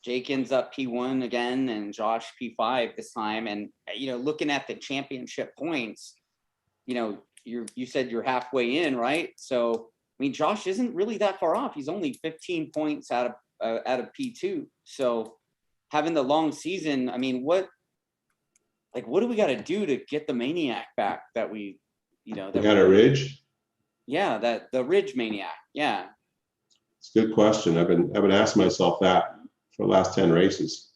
Jake ends up P1 again and Josh P5 this time. And, looking at the championship points, you said you're halfway in, right? So, I mean, Josh isn't really that far off. He's only 15 points out of P2. So having the long season, I mean, what do we got to do to get the Maniac back that we got a Ridge? Yeah, the Ridge Maniac. Yeah. It's a good question. I've been asking myself that for the last 10 races.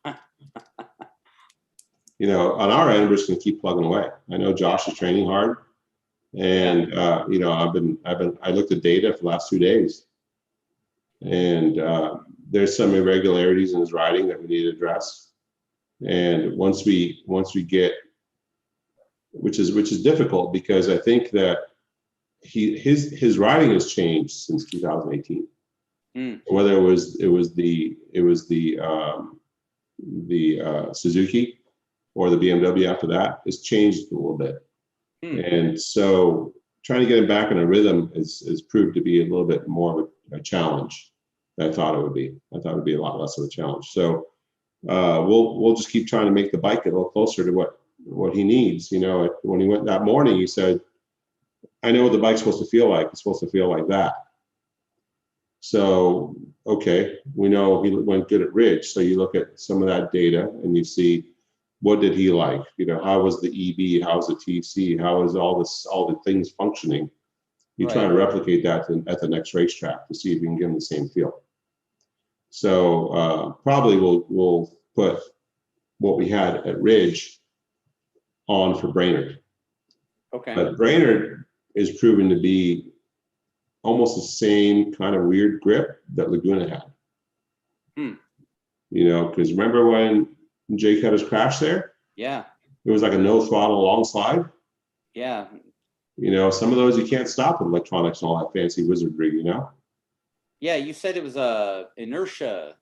On our end, we're just gonna keep plugging away. I know Josh is training hard, and I looked at data for the last 2 days, and there's some irregularities in his riding that we need to address. And once we get, which is difficult, because I think that his riding has changed since 2018. Whether it was the Suzuki or the BMW after that, it's changed a little bit. And so trying to get him back in a rhythm is proved to be a little bit more of a challenge than I thought it would be. I thought it would be a lot less of a challenge. So we'll just keep trying to make the bike a little closer to what he needs. When he went that morning, he said, I know what the bike's supposed to feel like. It's supposed to feel like that. So, okay, we know he went good at Ridge. So you look at some of that data and you see, what did he like? How was the EB? How was the TC? How was all the things functioning? You try to replicate that at the next racetrack to see if you can give him the same feel. So probably we'll put what we had at Ridge on for Brainerd. Okay. But Brainerd is proven to be almost the same kind of weird grip that Laguna had. Because remember when Jake had his crash there? Yeah. It was like a no throttle long slide. Yeah. Some of those you can't stop with electronics and all that fancy wizardry, Yeah, you said it was inertia.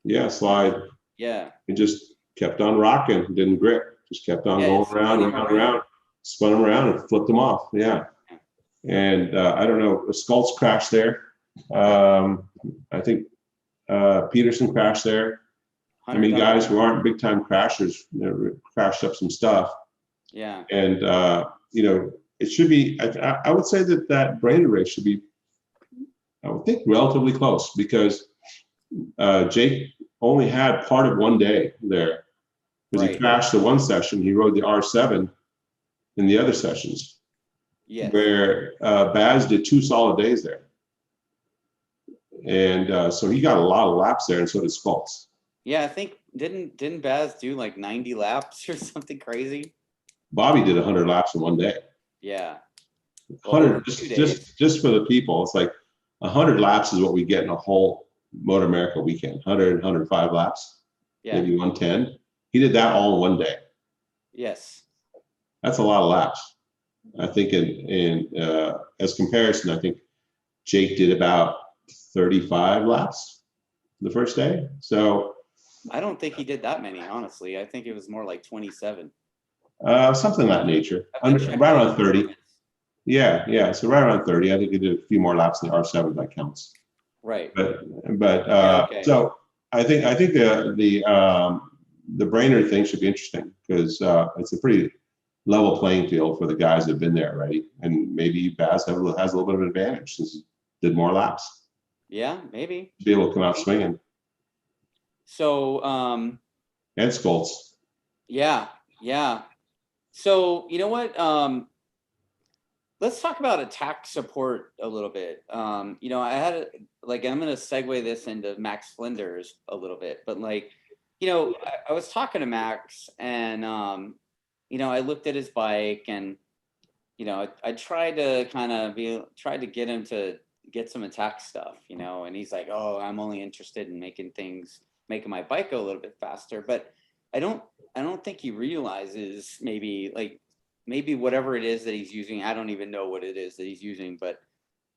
Yeah, slide. Yeah. It just kept on rocking, didn't grip. Just kept on going around, spun them around and flipped them off. Yeah. And I don't know, Skulls crashed there. I think Peterson crashed there. I mean, guys who aren't big time crashers crashed up some stuff. Yeah. And it should be. I would say that Brainerd race should be, I would think, relatively close, because Jake only had part of one day there, because he crashed the one session. He rode the R7 in the other sessions. Yes. Where Baz did 2 solid days there. And so he got a lot of laps there, and so did Skulls. Yeah, I think didn't Baz do like 90 laps or something crazy? Bobby did 100 laps in one day. Yeah. 100 just for the people. It's like 100 laps is what we get in a whole Motor America weekend. 100, 105 laps. Yeah. Maybe 110. He did that all in one day. Yes. That's a lot of laps. I think in as comparison, I think Jake did about 35 laps the first day. So I don't think he did that many, honestly. I think it was more like 27. Something of that nature. Right around 30. Yeah. So right around 30. I think he did a few more laps in the R7 that counts. Right. But so I think the Brainerd thing should be interesting, because it's a pretty level playing field for the guys that have been there already, and maybe Baz has a little bit of an advantage since he did more laps. Yeah, maybe. Be able to come out swinging. So and Skulls. Yeah. So you know what? Let's talk about attack support a little bit. I had I'm going to segue this into Max Flinders a little bit, but I was talking to Max, and I looked at his bike, and I tried to get him to get some attack stuff, and he's like, oh, I'm only interested in making my bike go a little bit faster. But I don't think he realizes maybe whatever it is that he's using. I don't even know what it is that he's using, but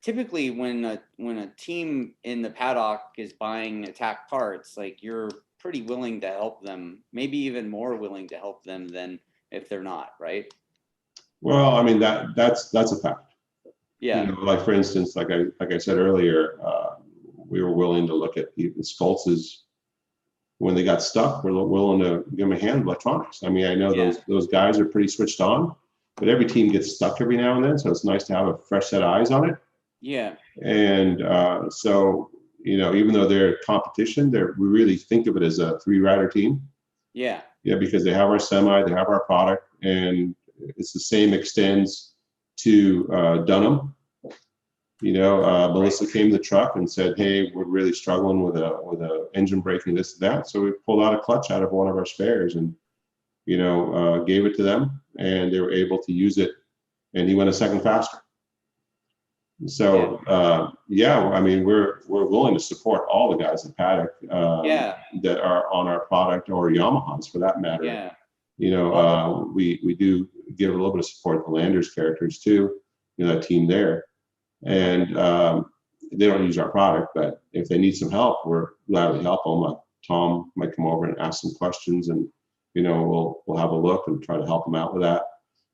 typically when a team in the paddock is buying attack parts, you're pretty willing to help them, maybe even more willing to help them than if they're not, right? Well, I mean, that's a fact. Yeah. You know, like for instance, like I said earlier, we were willing to look at even Stoltz's when they got stuck. We're willing to give them a hand with electronics. I mean, I know those guys are pretty switched on, but every team gets stuck every now and then, so it's nice to have a fresh set of eyes on it. Yeah. And so, you know, even though they're competition, we really think of it as a 3-rider team. Yeah. Yeah, because they have our semi, they have our product, and it's the same extends to Dunham. You know, Melissa came to the truck and said, "Hey, we're really struggling with a engine braking, this and that." So we pulled out a clutch out of one of our spares and, you know, gave it to them, and they were able to use it. And he went a second faster. So yeah, I mean, we're willing to support all the guys in paddock that are on our product, or Yamahas for that matter. Yeah. You know, we do give a little bit of support to the Landers characters too, you know, that team there. And they don't use our product, but if they need some help, we're gladly help them. Tom might come over and ask some questions, and you know, we'll have a look and try to help them out with that.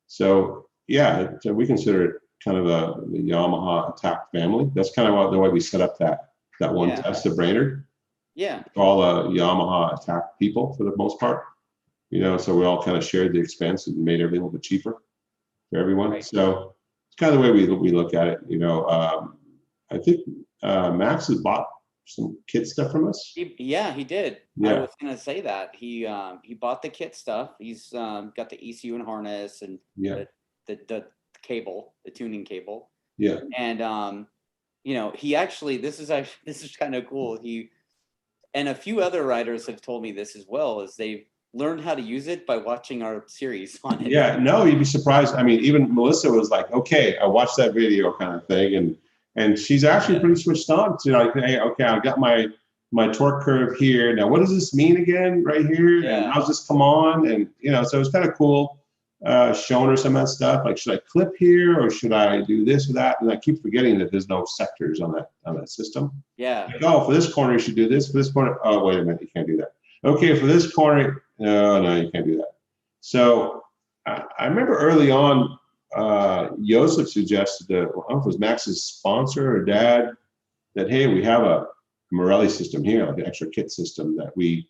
So yeah, we consider it kind of the Yamaha Attack family. That's kind of the way we set up that one test at Brainerd. Yeah. All Yamaha Attack people for the most part. You know, so we all kind of shared the expense and made everything a little bit cheaper for everyone. Right. So it's kind of the way we look at it. You know, I think Max has bought some kit stuff from us. He did. Yeah. I was gonna say that he bought the kit stuff. He's got the ECU and harness and the cable, the tuning cable. Yeah. And you know, he actually this is kind of cool. He and a few other riders have told me this as well, is they've learned how to use it by watching our series on it. Yeah, no, you'd be surprised. I mean, even Melissa was like, "Okay, I watched that video," kind of thing, and she's actually pretty switched on to like, "Hey, okay, I got my torque curve here. Now, what does this mean again, right here? And how's this come on?" And you know, so it's kind of cool showing her some of that stuff. Like, should I clip here or should I do this or that? And I keep forgetting that there's no sectors on that system. Yeah. Like, oh, for this corner you should do this. For this corner, oh, wait a minute, you can't do that. Okay, for this corner, no, you can't do that. So I remember early on, Joseph suggested that, I don't know if it was Max's sponsor or dad, that, hey, we have a Morelli system here, like an extra kit system that we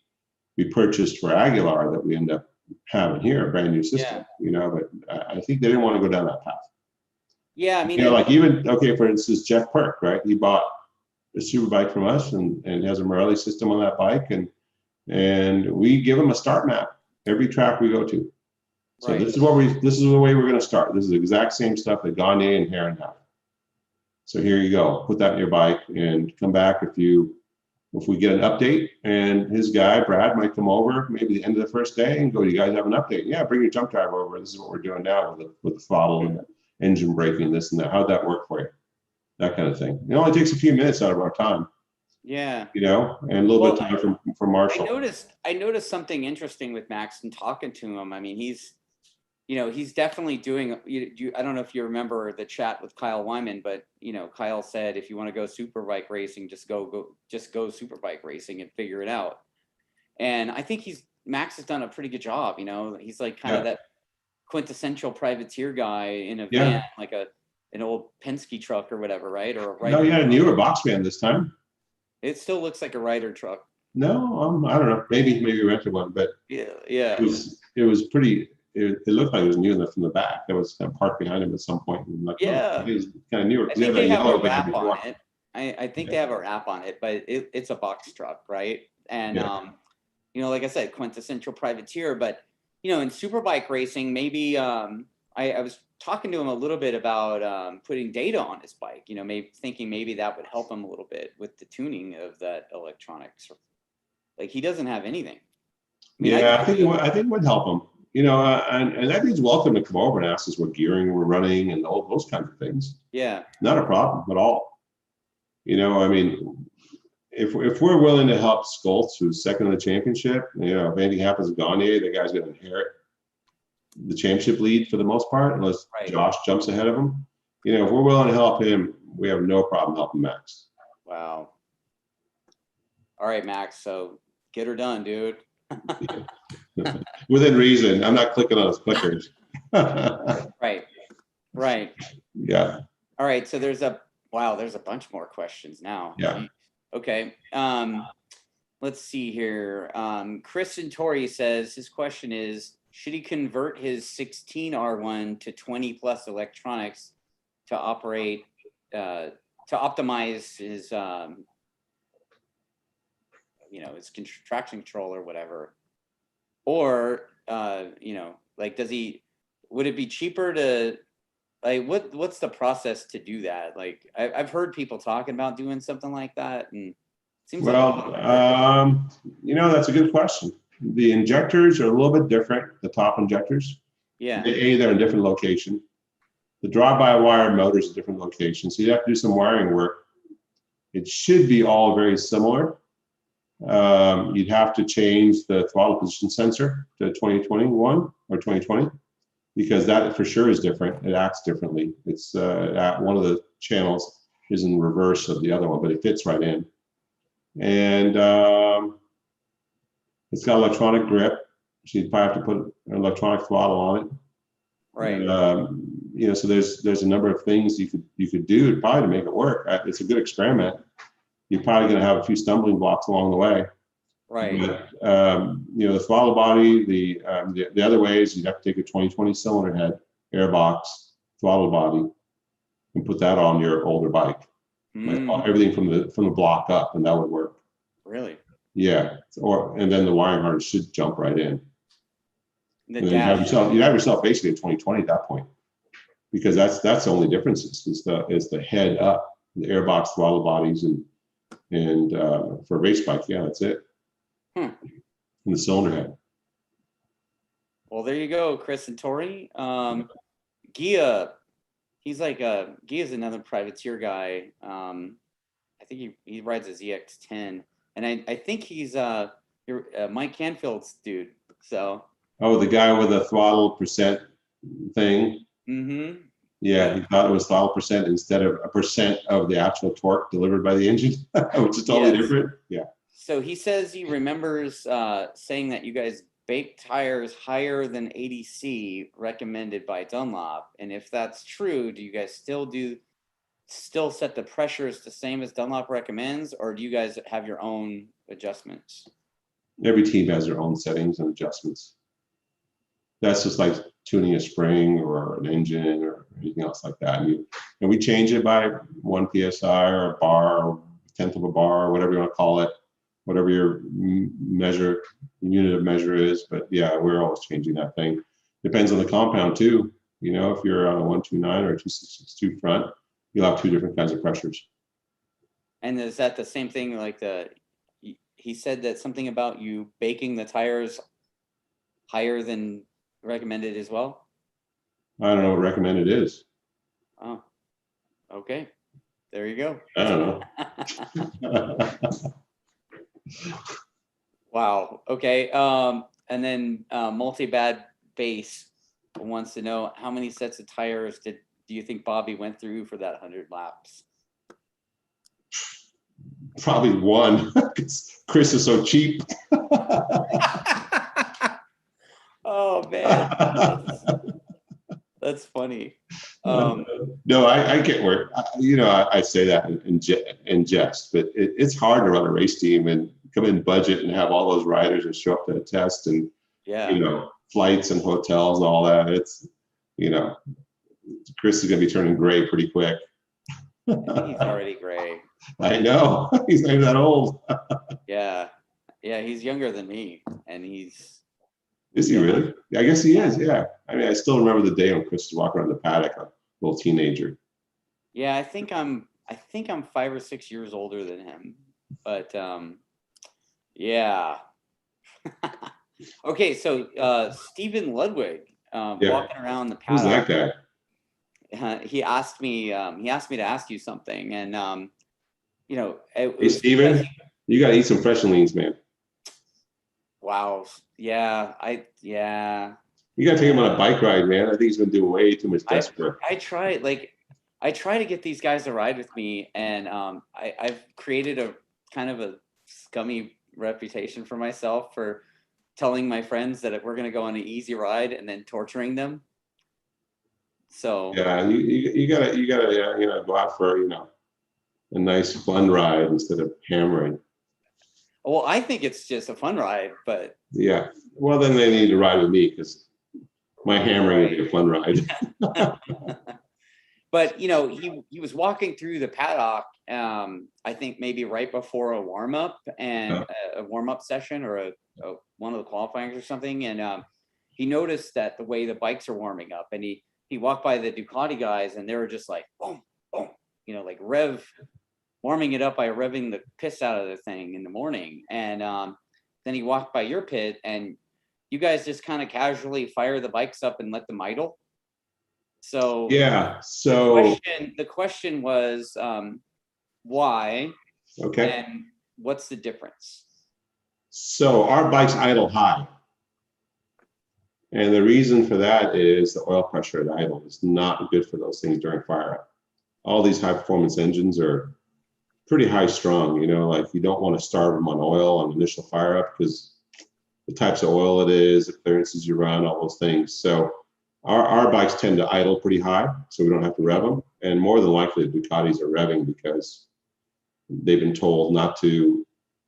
purchased for Aguilar that we end up having here, a brand new system, you know, but I think they didn't want to go down that path. Yeah, I mean, you know, like even, okay, for instance, Jeff Perk, right? He bought a super bike from us and has a Morelli system on that bike, and we give them a start map every track we go to. So this is the way we're going to start. This is the exact same stuff that Gagne and Heron have. So here you go. Put that in your bike and come back if we get an update. And his guy Brad might come over maybe the end of the first day and go, "You guys have an update?" "Yeah, bring your jump driver over. This is what we're doing now with the throttle and the engine braking, this and that. How'd that work for you?" That kind of thing. It only takes a few minutes out of our time. Yeah. You know, and a little bit of time for Marshall. I noticed something interesting with Max and talking to him. I mean, he's definitely doing, I don't know if you remember the chat with Kyle Wyman, but you know, Kyle said, if you want to go superbike racing, just go superbike racing and figure it out. And I think Max has done a pretty good job. You know, he's like kind of that quintessential privateer guy in a van, like an old Penske truck or whatever, right? Or a no, you had a newer box van this time. It still looks like a rider truck. No, I don't know. Maybe we rented one, but it was pretty. It looked like it was new from the back. That was kind of parked behind him at some point. And like, it was kind of newer. I think they have a wrap on it. I think they have a wrap on it, but it's a box truck, right? And you know, like I said, quintessential privateer. But you know, in superbike racing, maybe I was talking to him a little bit about putting data on his bike, you know, maybe that would help him a little bit with the tuning of that electronics. Like he doesn't have anything. I think it would help him, you know, and that means welcome to come over and ask us what gearing we're running and all those kinds of things. Yeah. Not a problem at all. You know, I mean, if we're willing to help Skoltz, who's second in the championship, you know, if anything happens to Gagne, the guy's going to inherit the championship lead for the most part, unless Josh jumps ahead of him. You know, if we're willing to help him, we have no problem helping Max. Wow. All right, Max. So get her done, dude. Within reason. I'm not clicking on his clickers. Right. Yeah. All All right. So there's a bunch more questions now. Yeah. Gee. Okay. Let's see here. Chris Tori says his question is, should he convert his 16R1 to 20 plus electronics to operate, to optimize his, his traction control or whatever? Or, like, would it be cheaper to, like, what's the process to do that? Like, I've heard people talking about doing something like that, and it seems Well, that's a good question. The injectors are a little bit different, the top injectors. yeah. They're in a different location. The drive-by-wire motor is a different location, so you have to do some wiring work. It should be all very similar. You'd have to change the throttle position sensor to 2021 or 2020, because that for sure is different. It acts differently. It's at one of the channels is in reverse of the other one, but it fits right in. And it's got electronic grip, so you'd probably have to put an electronic throttle on it. Right. And, so there's a number of things you could do probably to make it work. It's a good experiment. You're probably going to have a few stumbling blocks along the way. Right. But, the throttle body, the other way is you'd have to take a 2020 cylinder head, airbox, throttle body, and put that on your older bike. Like everything from the block up, and that would work. Really? Yeah. And then the wiring harness should jump right in. And you'd have yourself basically a 2020 at that point, because that's the only difference is the head up, the airbox, throttle bodies, and for a race bike, yeah, that's it. And the cylinder head. Well, there you go, Chris and Tori. Gia, he's like Gia's another privateer guy. I think he rides a ZX10, and I think he's Mike Canfield's dude. So. Oh, the guy with the throttle percent thing. Mm-hmm. Yeah, he thought it was throttle percent instead of a percent of the actual torque delivered by the engine, which is totally different. Yeah. So he says he remembers saying that you guys bake tires higher than 80C recommended by Dunlop, and if that's true, do you guys still set the pressures the same as Dunlop recommends, or do you guys have your own adjustments? Every team has their own settings and adjustments. That's just like tuning a spring or an engine or anything else like that. And we change it by 1 PSI or a bar, or 1/10 of a bar, or whatever you want to call it, whatever your unit of measure is. But yeah, we're always changing that thing. Depends on the compound too. If you're on a 129 or a 2662 front, you'll have two different kinds of pressures. And is that the same thing? Like he said that something about you baking the tires higher than recommended as well? I don't know what recommended is. Oh, okay. There you go. I don't know. Wow. Okay. And then multi-bad base wants to know, how many sets of tires do you think Bobby went through for that 100 laps? Probably one, because Chris is so cheap. Oh man, that's funny. No, I get where I say that in jest, but it's hard to run a race team and come in budget and have all those riders and show up to a test, and flights and hotels and all that. It's Chris is going to be turning gray pretty quick. I think he's already gray. I know. He's not even that old. Yeah, he's younger than me, and he's. Is he really? I guess he is. Yeah. I mean, I still remember the day when Chris was walking around the paddock, a little teenager. Yeah, I think I'm 5 or 6 years older than him, but yeah. Okay, so Stephen Ludwig, walking around the paddock. Who's that guy? He asked me to ask you something, and hey Stephen, you gotta eat some fresh leans, man. Wow. Yeah. You gotta take him on a bike ride, man. I think he's been doing way too much desk work. I try to get these guys to ride with me, and I've created a kind of a scummy reputation for myself for telling my friends that we're gonna go on an easy ride and then torturing them. So Yeah, you gotta go out for a nice fun ride instead of hammering. well, I think it's just a fun ride, but Yeah. Well, then they need to ride with me because my hammering would be a fun ride. but he was walking through the paddock. I think maybe right before a warm up and a warm up session or one of the qualifying or something, and he noticed that the way the bikes are warming up, and he walked by the Ducati guys, and they were just like boom, boom, like warming it up by revving the piss out of the thing in the morning, and then he walked by your pit, and you guys just kind of casually fire the bikes up and let them idle. So Yeah. So the question was why, okay. and what's the difference? So our bikes idle high. And the reason for that is the oil pressure at idle is not good for those things during fire up. All these high performance engines are pretty high strung, like you don't want to starve them on oil on initial fire up because the types of oil it is, the clearances you run, all those things. So our bikes tend to idle pretty high, so we don't have to rev them. And more than likely, the Ducatis are revving because they've been told not to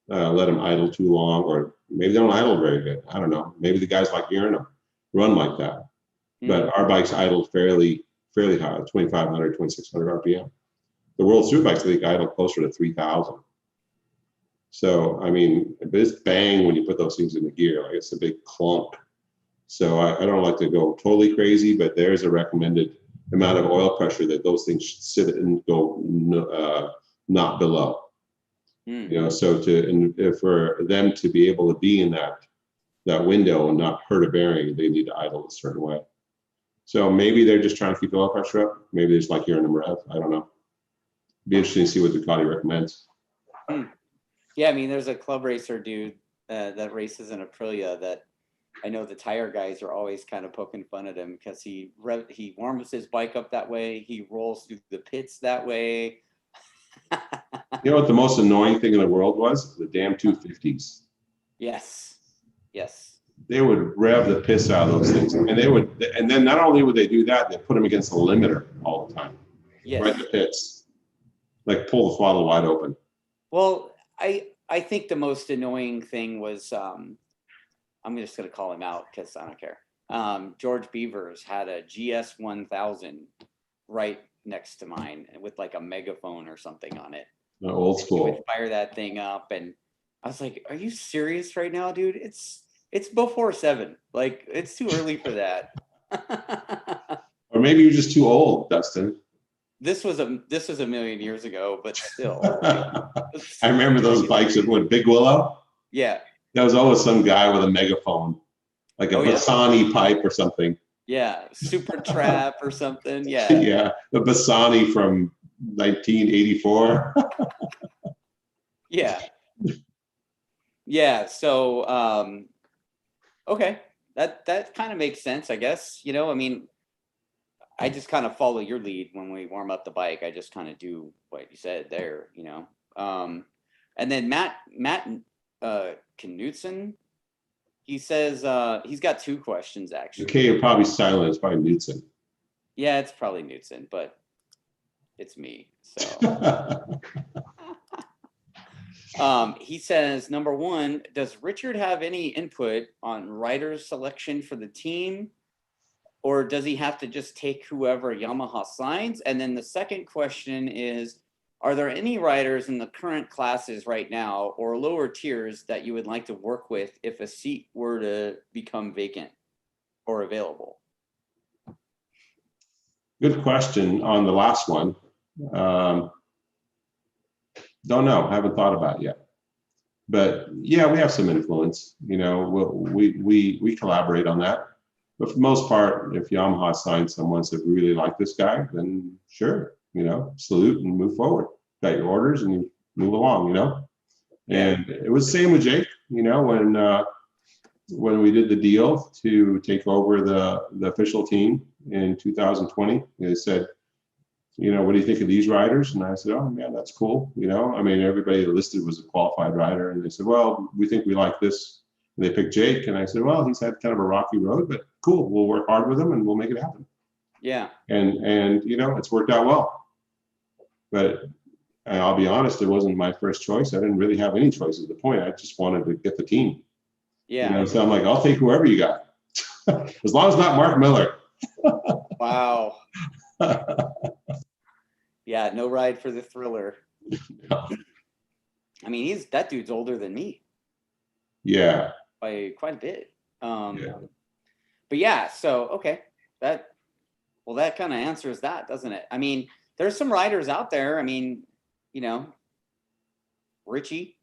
let them idle too long, or maybe they don't idle very good. I don't know. Maybe the guys like hearing them run like that. But our bikes idle fairly high, 2,500, 2,600 RPM. The World Superbikes, I think, idle closer to 3,000. So, I mean, this bang when you put those things in the gear, like it's a big clunk. So I don't like to go totally crazy, but there's a recommended amount of oil pressure that those things should sit and go not below. So for them to be able to be in that window and not hurt a bearing, they need to idle a certain way. So maybe they're just trying to keep the oil pressure up. Maybe they just like hearing them rev. I don't know. Be interesting to see what Ducati recommends. Yeah, I mean, there's a club racer dude that races in Aprilia that I know the tire guys are always kind of poking fun at him because he warms his bike up that way. He rolls through the pits that way. You know what the most annoying thing in the world was? The damn 250s. Yes. They would rev the piss out of those things, and then not only would they do that, they put them against the limiter all the time. Yes. Right in the pits, like pull the throttle wide open. Well, I think the most annoying thing was I'm just going to call him out because I don't care. George Beavers had a GS 1000 right next to mine with like a megaphone or something on it. Old school. He would fire that thing up, and I was like, "Are you serious right now, dude? It's before 7. Like, it's too early for that." Or maybe you're just too old, Dustin. This was a million years ago, but still. I remember those bikes with Big Willow. Yeah. There was always some guy with a megaphone, like a Bassani pipe or something. Yeah, Super Trap or something. Yeah. Yeah, the Bassani from 1984. Yeah. Yeah. So, okay, that kind of makes sense, I guess. I mean, I just kind of follow your lead when we warm up the bike. I just kind of do what you said there, And then Matt Knudsen, he says he's got 2 questions actually. Okay, you're probably silent. It's probably Knudsen. Yeah, it's probably Knudsen, but it's me. So he says, number 1, does Richard have any input on rider selection for the team? Or does he have to just take whoever Yamaha signs? And then the second question is, are there any riders in the current classes right now or lower tiers that you would like to work with if a seat were to become vacant or available? Good question on the last one. Don't know. Haven't thought about it yet. But yeah, we have some influence. We collaborate on that. But for the most part, if Yamaha signs someone said, we really like this guy, then sure, salute and move forward. Got your orders and you move along, And it was the same with Jake, when we did the deal to take over the official team in 2020, they said, what do you think of these riders? And I said, oh man, that's cool. I mean, everybody listed was a qualified rider. And they said, well, we think we like this. And they picked Jake. And I said, well, he's had kind of a rocky road, but cool. We'll work hard with him and we'll make it happen. Yeah. And you know, it's worked out well. But I'll be honest, it wasn't my first choice. I didn't really have any choice at the point. I just wanted to get the team. Yeah. You know, so I'm like, I'll take whoever you got, as long as it's not Mark Miller. Wow. Yeah, no ride for the thriller. No. I mean, that dude's older than me Yeah. by quite a bit. Yeah. But yeah, so okay, that kind of answers that, doesn't it? I mean, there's some riders out there. I mean, you know, Richie,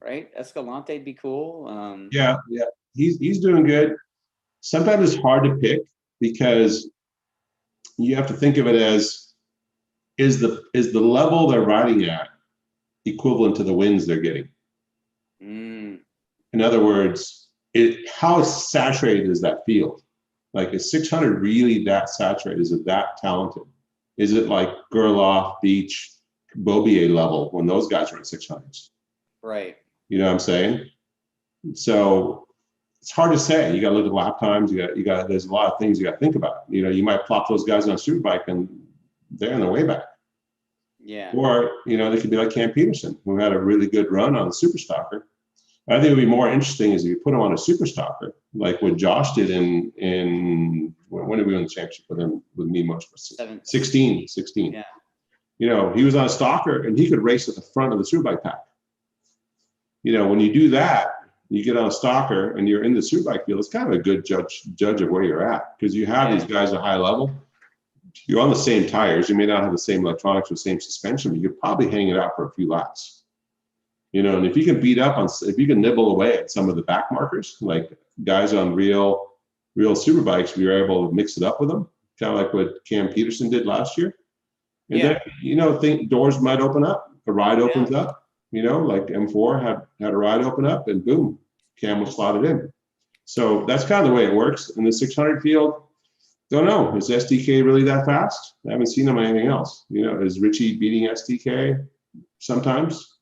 right? Escalante'd be cool. Yeah. He's doing good. Sometimes it's hard to pick because you have to think of it as, is the level they're riding at equivalent to the wins they're getting? Mm, In other words, how saturated is that field? Like, is 600 really that saturated? Is it that talented? Is it like Girloff, Beach, Bobier level when those guys are at 600s? right. You know what I'm saying? So it's hard to say. You got to look at lap times. There's a lot of things you got to think about. You know, you might plop those guys on a superbike and they're on their way back. Yeah. Or, you know, they could be like Cam Peterson, who had a really good run on the super stalker. I think it would be more interesting is if you put him on a super stalker, like what Josh did in when did we win the championship with him, with me most? 16. Yeah. You know, he was on a stalker and he could race at the front of the superbike pack. You know, when you do that, you get on a stalker and you're in the superbike field, it's kind of a good judge of where you're at, because you have these guys at high level. You're on the same tires. You may not have the same electronics or the same suspension, but you're probably hanging it out for a few laps. You know, and if you can if you can nibble away at some of the back markers, like guys on real superbikes, we were able to mix it up with them, kind of like what Cam Peterson did last year. And then, you know, think doors might open up, a ride opens up, you know, like M4 had a ride open up and boom, Cam was slotted in. So that's kind of the way it works. In the 600 field, don't know, is SDK really that fast? I haven't seen him on anything else. You know, is Richie beating SDK sometimes?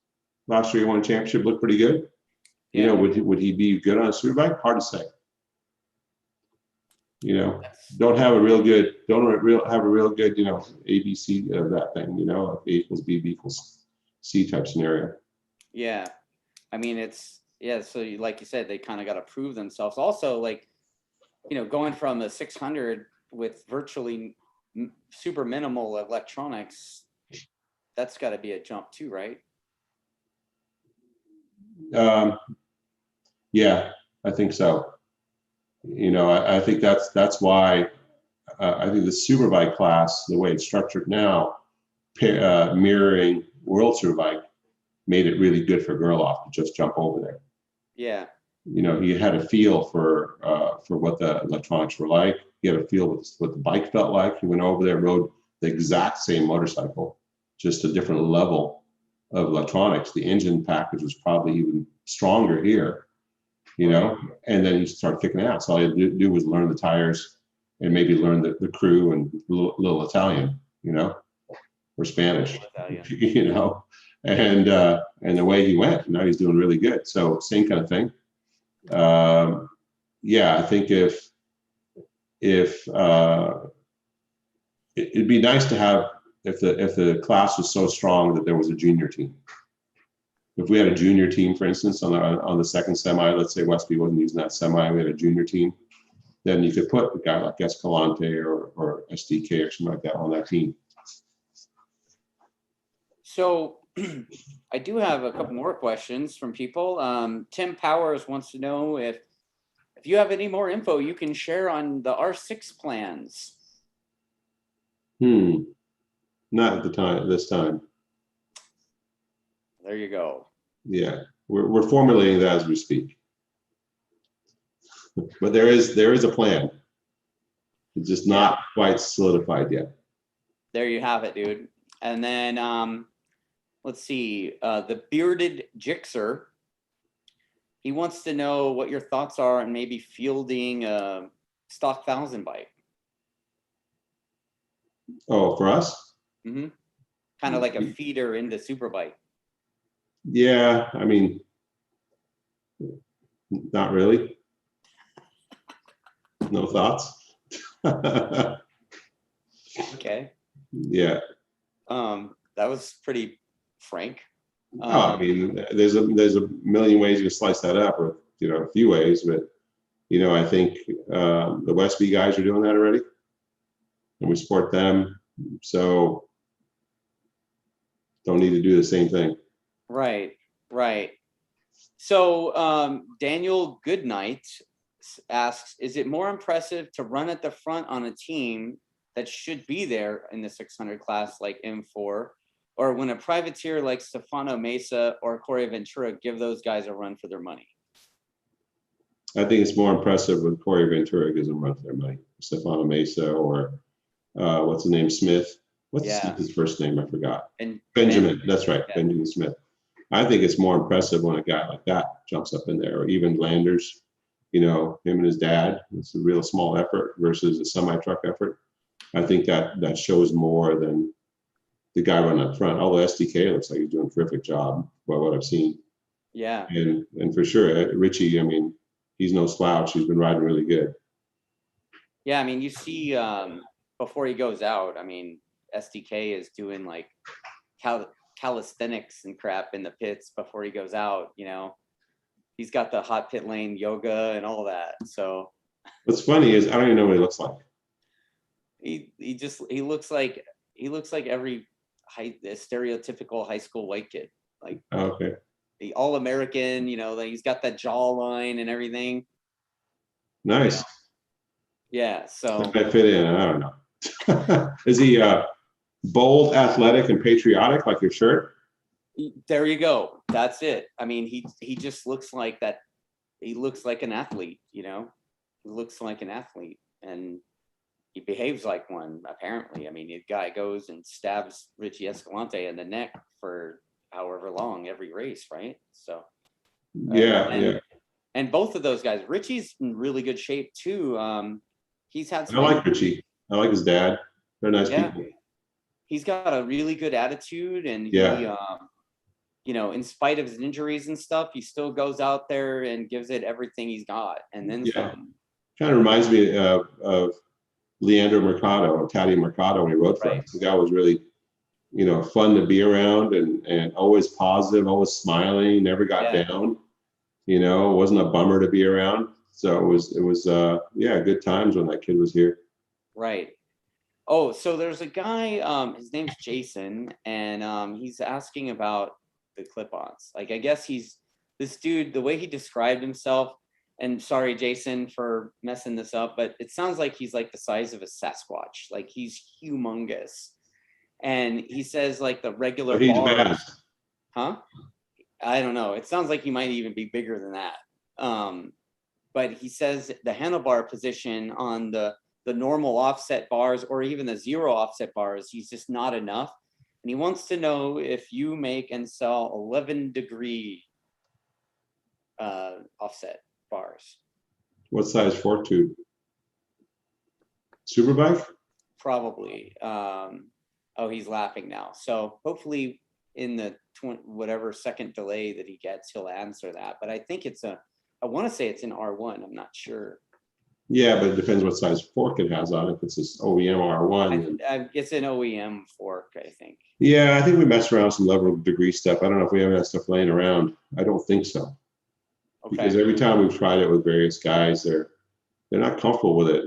Last year he won a championship, looked pretty good. You know, would he be good on a superbike? Hard to say. You know, don't have a real good, you know, ABC of that thing, you know, A equals B equals C type scenario. Yeah. I mean, so like you said, they kind of got to prove themselves. Also, like, you know, going from a 600 with virtually super minimal electronics, that's got to be a jump too, right? Yeah, I think so. You know, I think that's why I think the superbike class, the way it's structured now, mirroring World Superbike, made it really good for Girloff to just jump over there. Yeah. You know, he had a feel for what the electronics were like. He had a feel what the bike felt like. He went over there, rode the exact same motorcycle, just a different level of electronics. The engine package was probably even stronger here, you know, and then he started kicking ass. All he had to do was learn the tires and maybe learn the crew and little Italian, you know, or Spanish, you know, and the way he went, now he's doing really good. So same kind of thing. Yeah, I think if it'd be nice to have, if the class was so strong that there was a junior team. If we had a junior team, for instance, on the second semi, let's say Westby wasn't using that semi, we had a junior team, then you could put a guy like Escalante or SDK or something like that on that team. So I do have a couple more questions from people. Tim Powers wants to know if you have any more info you can share on the R6 plans. Not at this time. There you go. Yeah, we're formulating that as we speak. But there is a plan. It's just not quite solidified yet. There you have it, dude. And then let's see, the Bearded Jixer. He wants to know what your thoughts are on maybe fielding a stock 1000 bike. Oh, for us? Mm-hmm. Kind of like a feeder into Superbike. Yeah, I mean, not really. No thoughts? Okay. Yeah. That was pretty frank. I mean, there's a million ways you can slice that up, or a few ways, but I think the Westby guys are doing that already, and we support them. So don't need to do the same thing. Right. So Daniel Goodnight asks, is it more impressive to run at the front on a team that should be there in the 600 class like M4, or when a privateer like Stefano Mesa or Corey Ventura give those guys a run for their money? I think it's more impressive when Corey Ventura gives them a run for their money. Stefano Mesa or what's his name, Smith. What's his first name? I forgot. And Benjamin. That's right, yeah. Benjamin Smith. I think it's more impressive when a guy like that jumps up in there, or even Landers. Him and his dad. It's a real small effort versus a semi-truck effort. I think that shows more than the guy running up front. Although SDK looks like he's doing a terrific job by what I've seen. Yeah. And for sure, Richie. I mean, he's no slouch. He's been riding really good. Yeah, I mean, you see, before he goes out, I mean, SDK is doing like calisthenics and crap in the pits before he goes out. He's got the hot pit lane yoga and all that. So what's funny is I don't even know what he looks like. He looks like every stereotypical high school white kid. Like, okay, the all-American, like he's got that jawline and everything. Nice. Yeah. So I fit in. I don't know. Is he bold, athletic, and patriotic like your shirt? There you go. That's it. I mean, he just looks like that. He looks like an athlete, He looks like an athlete, and he behaves like one, apparently. I mean, the guy goes and stabs Richie Escalante in the neck for however long every race, right? So yeah. And both of those guys, Richie's in really good shape too. He's had I like Richie. I like his dad. They're nice people. He's got a really good attitude, and he in spite of his injuries and stuff, he still goes out there and gives it everything he's got, and then some. Kind of reminds me of Leandro Mercado or Taddy Mercado when he rode for us. The guy was really, fun to be around and always positive, always smiling, never got down. It wasn't a bummer to be around. So it was good times when that kid was here. Right. Oh, so there's a guy, his name's Jason, and he's asking about the clip-ons. Like, I guess this dude, the way he described himself, and sorry, Jason, for messing this up, but it sounds like he's like the size of a Sasquatch. Like, he's humongous. And he says like the regular bars. Huh? I don't know. It sounds like he might even be bigger than that. But he says the handlebar position on the normal offset bars or even the zero offset bars, he's just not enough. And he wants to know if you make and sell 11-degree offset bars. What size fork tube? Superbike? Probably. Oh, he's laughing now. So hopefully in the whatever second delay that he gets, he'll answer that. But I think I want to say it's an R1. I'm not sure. Yeah, but it depends what size fork it has on it. If it's this OEM R1. It's an OEM fork, I think. Yeah, I think we messed around with some level degree stuff. I don't know if we have that stuff laying around. I don't think so. Okay. Because every time we've tried it with various guys, they're not comfortable with it.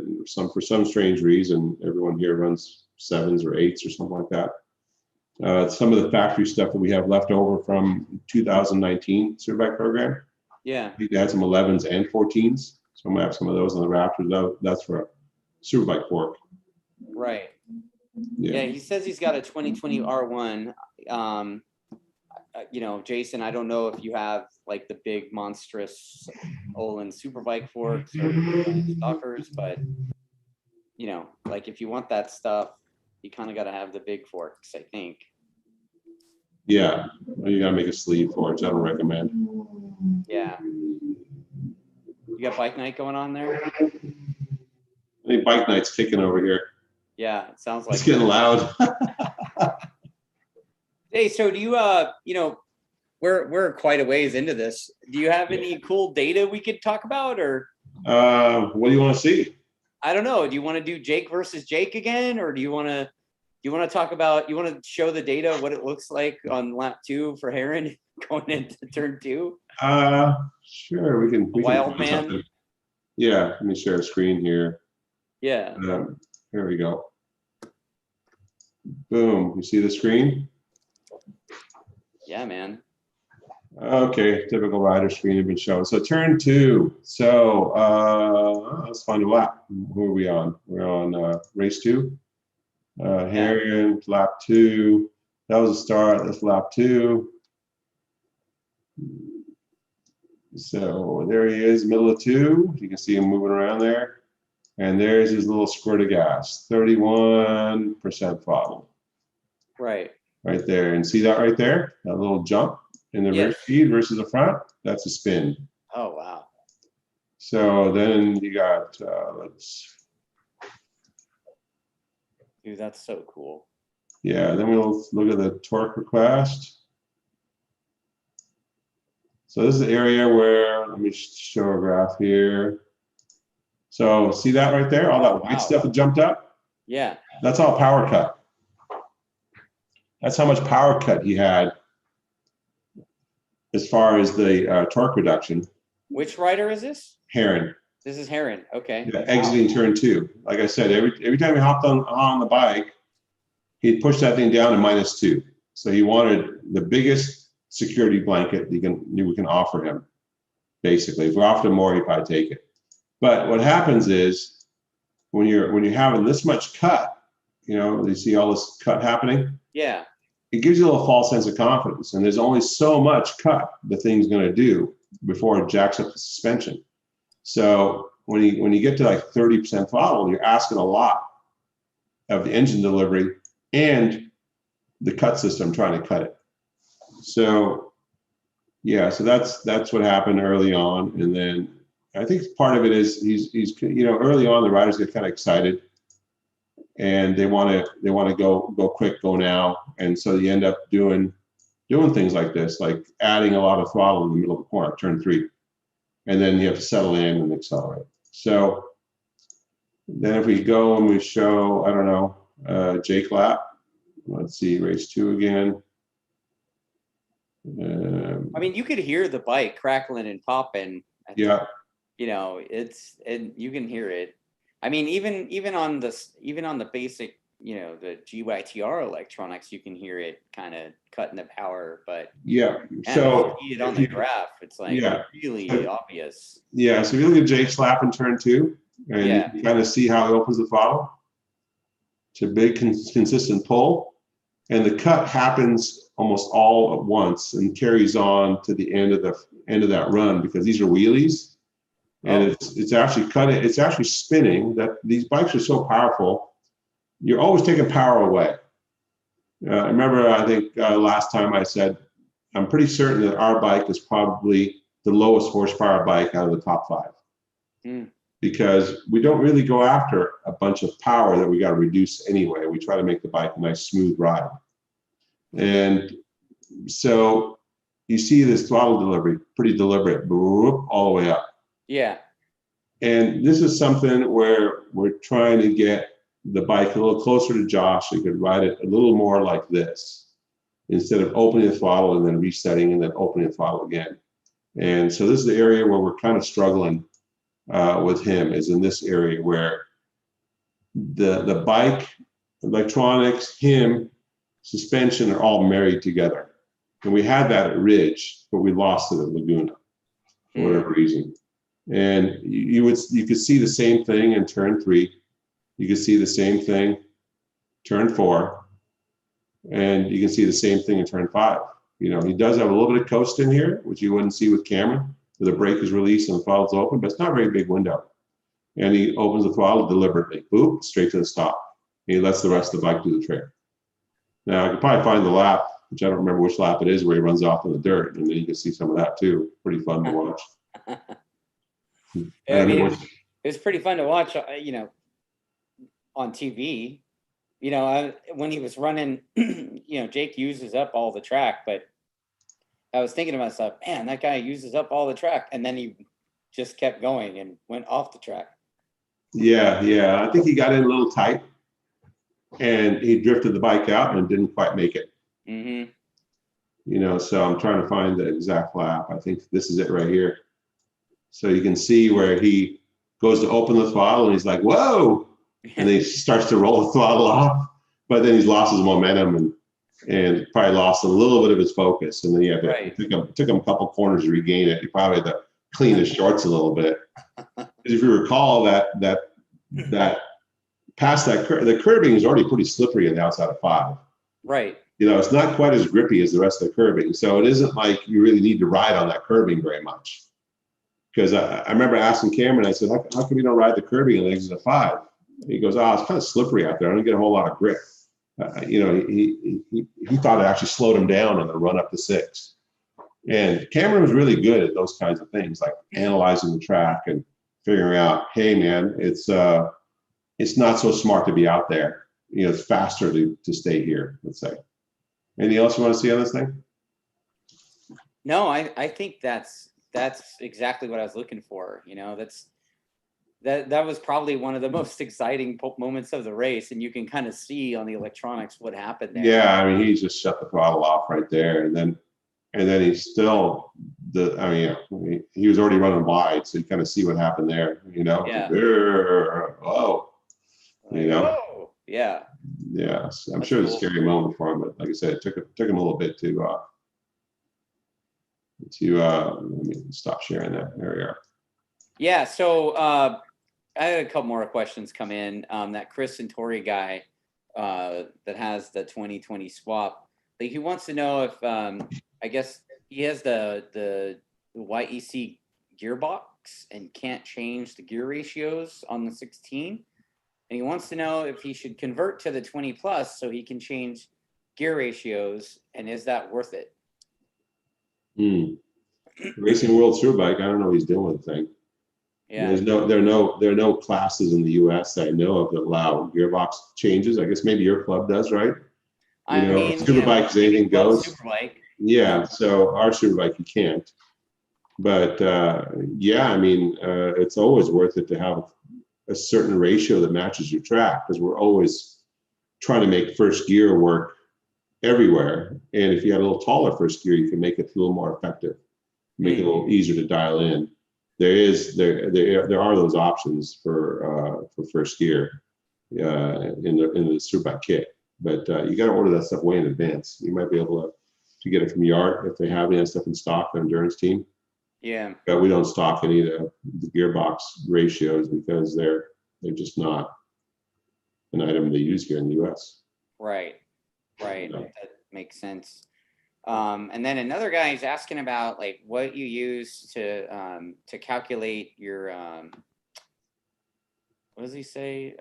For some strange reason, everyone here runs 7s or 8s or something like that. Some of the factory stuff that we have left over from 2019 Superbike program. Yeah. We had some 11s and 14s. So I'm gonna have some of those on the Raptors. That's for a Superbike fork. Right. Yeah, he says he's got a 2020 R1. Jason, I don't know if you have like the big monstrous Olin Superbike forks or stalkers, but like if you want that stuff, you kind of got to have the big forks, I think. Yeah, you got to make a sleeve for it. I don't recommend. Yeah. You got bike night going on there? I think bike night's kicking over here. Yeah, it sounds like it's getting loud. Hey, so do you we're quite a ways into this. Do you have any cool data we could talk about, or what do you want to see? I don't know. Do you want to do Jake versus Jake again, or do you want to talk about, you want to show the data what it looks like on lap 2 for Heron going into turn 2? Sure, we can Wild do man. something. Yeah, let me share a screen here. Yeah. Here we go. Boom. You see the screen? Yeah, man. Okay, typical rider screen have been shown. So turn 2. So let's find a lap. Who are we on? We're on race 2. Heron, lap 2. That was a start. That's lap 2. So there he is, middle of 2. You can see him moving around there. And there's his little squirt of gas, 31% throttle. Right. Right there. And see that right there? That little jump in the rear Yes. speed versus the front? That's a spin. Oh, wow. So then you got, Dude, that's so cool. yeah, then we'll look at the torque request. So this is the area where, let me show a graph here. So see that right there? All that white stuff that jumped up? Yeah. That's all power cut. That's how much power cut he had as far as the torque reduction. Which rider is this? Heron. This is Heron. Okay. Yeah, exiting turn 2. Like I said, every time he hopped on the bike, he'd push that thing down to -2. So he wanted the biggest security blanket we can offer him. Basically, if we offered him more, he'd probably take it. But what happens is when you're having this much cut, you see all this cut happening. Yeah. It gives you a little false sense of confidence, and there's only so much cut the thing's going to do before it jacks up the suspension. So when you get to like 30% throttle, you're asking a lot of the engine delivery and the cut system trying to cut it. So yeah, so that's what happened early on, and then I think part of it is he's early on the riders get kind of excited, and they want to go quick, go now, and so you end up doing things like this, like adding a lot of throttle in the middle of the corner, turn 3, and then you have to settle in and accelerate. So then if we go and we show, I don't know, Jake lap, let's see, race 2 again. I mean, you could hear the bike crackling and popping. Yeah. And you can hear it. I mean, even on the basic, the GYTR electronics, you can hear it kind of cutting the power. But yeah, man, so if you see it on the graph, it's like really obvious. Yeah, so if you look at Jake's lap in turn 2, and you kind of see how he opens the throttle. It's a big consistent pull, and the cut happens almost all at once and carries on to the end of that run, because these are wheelies, and it's actually cutting, it's actually spinning. That these bikes are so powerful, you're always taking power away. I remember, I think last time I said, I'm pretty certain that our bike is probably the lowest horsepower bike out of the top 5. Because we don't really go after a bunch of power that we got to reduce anyway. We try to make the bike a nice smooth ride. And so you see this throttle delivery, pretty deliberate, boop, all the way up. Yeah. And this is something where we're trying to get the bike a little closer to Josh so you could ride it a little more like this, instead of opening the throttle and then resetting and then opening the throttle again. And so this is the area where we're kind of struggling with him, is in this area where the bike, electronics, him, suspension are all married together. And we had that at Ridge, but we lost it at Laguna for whatever reason. And you could see the same thing in turn 3. You could see the same thing turn 4, and you can see the same thing in turn 5. He does have a little bit of coast in here, which you wouldn't see with Cameron. The brake is released and the throttle's open, but it's not a very big window. And he opens the throttle deliberately, boop, straight to the stop. And he lets the rest of the bike do the trick. Now, I could probably find the lap, which I don't remember which lap it is, where he runs off in the dirt, and then you can see some of that too. Pretty fun to watch. I mean, it was pretty fun to watch, on TV. When he was running, Jake uses up all the track, but I was thinking to myself, man, that guy uses up all the track, and then he just kept going and went off the track. Yeah. I think he got in a little tight, and he drifted the bike out and didn't quite make it. Mm-hmm. You know, so I'm trying to find the exact lap. I think this is it right here. So you can see where he goes to open the throttle and he's like, whoa, and then he starts to roll the throttle off, but then he's lost his momentum and probably lost a little bit of his focus. And then it took him a couple corners to regain it. He probably had to clean his shorts a little bit. If you recall that past that the curbing is already pretty slippery on the outside of 5. Right. You know, it's not quite as grippy as the rest of the curbing. So it isn't like you really need to ride on that curbing very much. Because I remember asking Cameron, I said, how come you don't ride the curbing on the exit of 5? And he goes, oh, it's kind of slippery out there. I don't get a whole lot of grip. You know, he thought it actually slowed him down on the run up to 6. And Cameron was really good at those kinds of things, like analyzing the track and figuring out, hey, man, it's not so smart to be out there. You know, it's faster to stay here, let's say. Anything else you want to see on this thing? No, I think that's exactly what I was looking for. You know, that was probably one of the most exciting moments of the race, and you can kind of see on the electronics what happened there. Yeah, I mean, he just shut the throttle off right there, and then he still he was already running wide, so you kind of see what happened there. You know, yeah. Oh, you know, oh, yeah. Yeah, I'm sure it's a scary moment for him, but like I said, it took him a little bit to let me stop sharing that. There we are. Yeah, so I had a couple more questions come in. That Chris Santori guy that has the 2020 swap, like he wants to know if I guess he has the YEC gearbox and can't change the gear ratios on the 16. And he wants to know if he should convert to the 20 plus so he can change gear ratios, and is that worth it? Racing World Superbike, I don't know what he's doing with the thing. Yeah. There are no classes in the U.S. that I know of that allow gearbox changes. I guess maybe your club does, right? I mean, Superbikes, anything goes. Superbike. Yeah, so our Superbike you can't. But yeah, I mean, it's always worth it to have a certain ratio that matches your track, because we're always trying to make first gear work everywhere. And if you had a little taller first gear, you can make it a little more effective, make it a little easier to dial in. There are those options for first gear in the Superbike kit, but you got to order that stuff way in advance. You might be able to get it from Yard if they have any of that stuff in stock, the endurance team. Yeah. But we don't stock any of the gearbox ratios because they're just not an item they use here in the U.S. Right. Yeah. That makes sense. And then another guy is asking about like what you use to calculate your what does he say?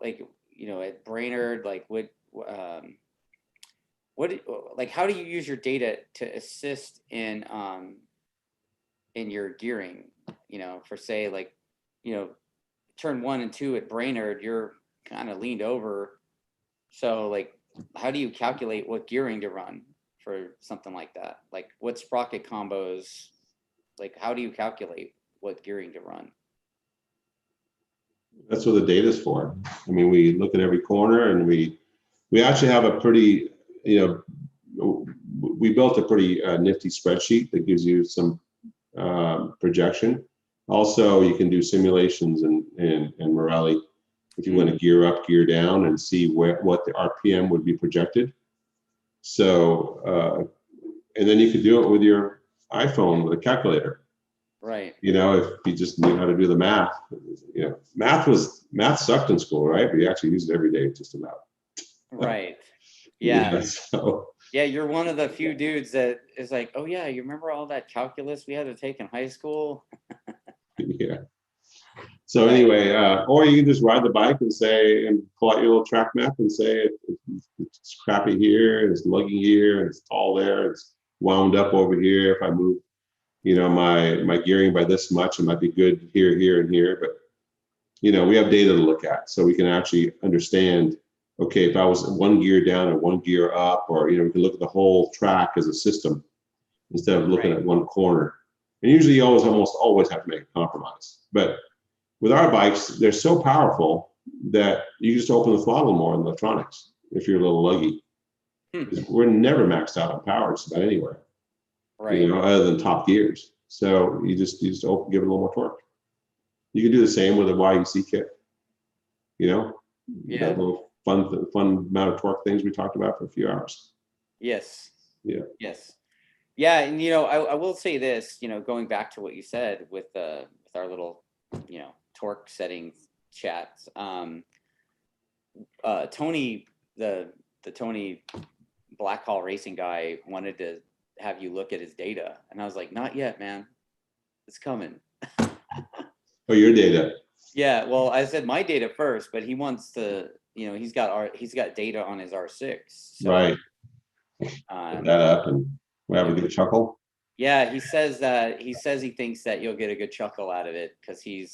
Like, you know, at Brainerd, like like how do you use your data to assist in your gearing? You know, for say like, you know, turn 1 and 2 at Brainerd, you're kind of leaned over. So like, how do you calculate what gearing to run for something like that? Like what sprocket combos, like how do you calculate what gearing to run? That's what the data's for. I mean, we look at every corner, and we actually have a pretty, you know, we built a pretty nifty spreadsheet that gives you some projection. Also, you can do simulations in Morelli if you want to gear up, gear down, and see what the RPM would be projected. So, and then you could do it with your iPhone with a calculator. Right. You know, if you just knew how to do the math. You know, math sucked in school, right? But you actually use it every day, just about. Right. Yeah. Yeah, you're one of the few dudes that is like, oh yeah, you remember all that calculus we had to take in high school? Yeah. So anyway, or you can just ride the bike and pull out your little track map and say it's crappy here, it's lugging here, it's tall there, it's wound up over here. If I move, you know, my gearing by this much, it might be good here, here, and here. But you know, we have data to look at, so we can actually understand. Okay, if I was 1 gear down and 1 gear up, or you know, we can look at the whole track as a system instead of looking at one corner. And usually, you almost always have to make a compromise. But with our bikes, they're so powerful that you just open the throttle more in electronics if you're a little luggy. We're never maxed out on power just about anywhere, Right. other than top gears. So you just open, give it a little more torque. You can do the same with a YEC kit. That little fun amount of torque things we talked about for a few hours. Yes. Yeah. Yes. Yeah, and I will say this, going back to what you said with our little, torque setting chats. Tony, the Tony Blackhall Racing guy, wanted to have you look at his data, and I was like, not yet, man. It's coming. Oh, your data. Yeah, well, I said my data first, but he wants to, he's got data on his R6. So, right. Put that up and we have a good chuckle. Yeah, he says he thinks that you'll get a good chuckle out of it, because he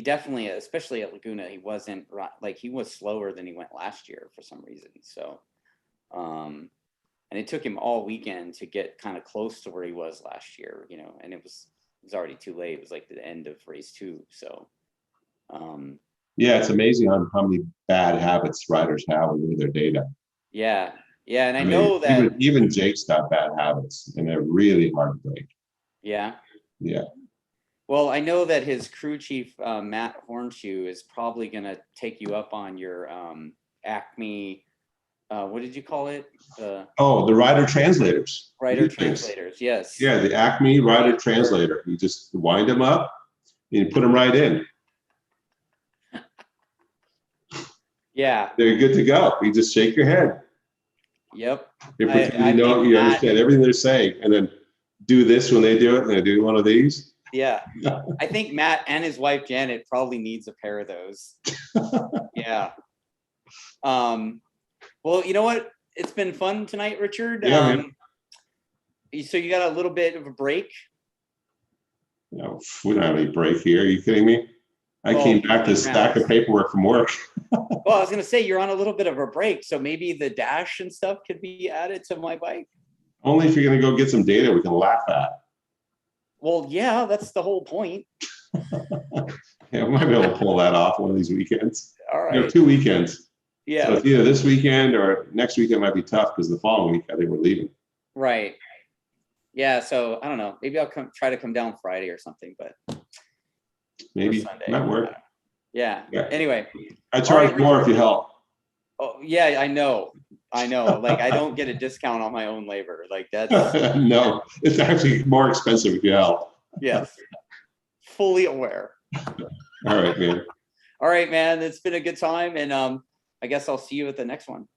definitely, especially at Laguna, he wasn't like, he was slower than he went last year for some reason. So, and it took him all weekend to get kind of close to where he was last year, and it was already too late. It was like the end of race 2. So, yeah, it's amazing how many bad habits riders have with their data. Yeah, and I know that even Jake's got bad habits, and they're really hard to break. Yeah. Yeah. Well, I know that his crew chief, Matt Hornshoe, is probably going to take you up on your Acme. What did you call it? The rider translators. Rider translators, yes. Yeah, the Acme rider translator. You just wind them up and you put them right in. Yeah. They're good to go. You just shake your head. Yep. You understand everything they're saying, and then do this when they do it, and they do one of these. Yeah. I think Matt and his wife Janet probably needs a pair of those. Yeah. Well, you know what? It's been fun tonight, Richard. Yeah, so you got a little bit of a break? No, we don't have any break here. Are you kidding me? I came back to a stack of paperwork from work. Well, I was going to say, you're on a little bit of a break, so maybe the dash and stuff could be added to my bike. Only if you're going to go get some data we can laugh at. Well, yeah, that's the whole point. Yeah, we might be able to pull that off one of these weekends. All right. 2 weekends. Yeah. So it's either this weekend or next weekend might be tough, because the following week I think we're leaving. Right. Yeah. So I don't know. Maybe I'll try to come down Friday or something, but maybe Sunday. Might work. Yeah. Anyway, I charge more if you help. Oh yeah, I know. Like, I don't get a discount on my own labor. Like, that's no, it's actually more expensive if you help. Yes. Fully aware. All right, man. All right, man. It's been a good time, and I guess I'll see you at the next one.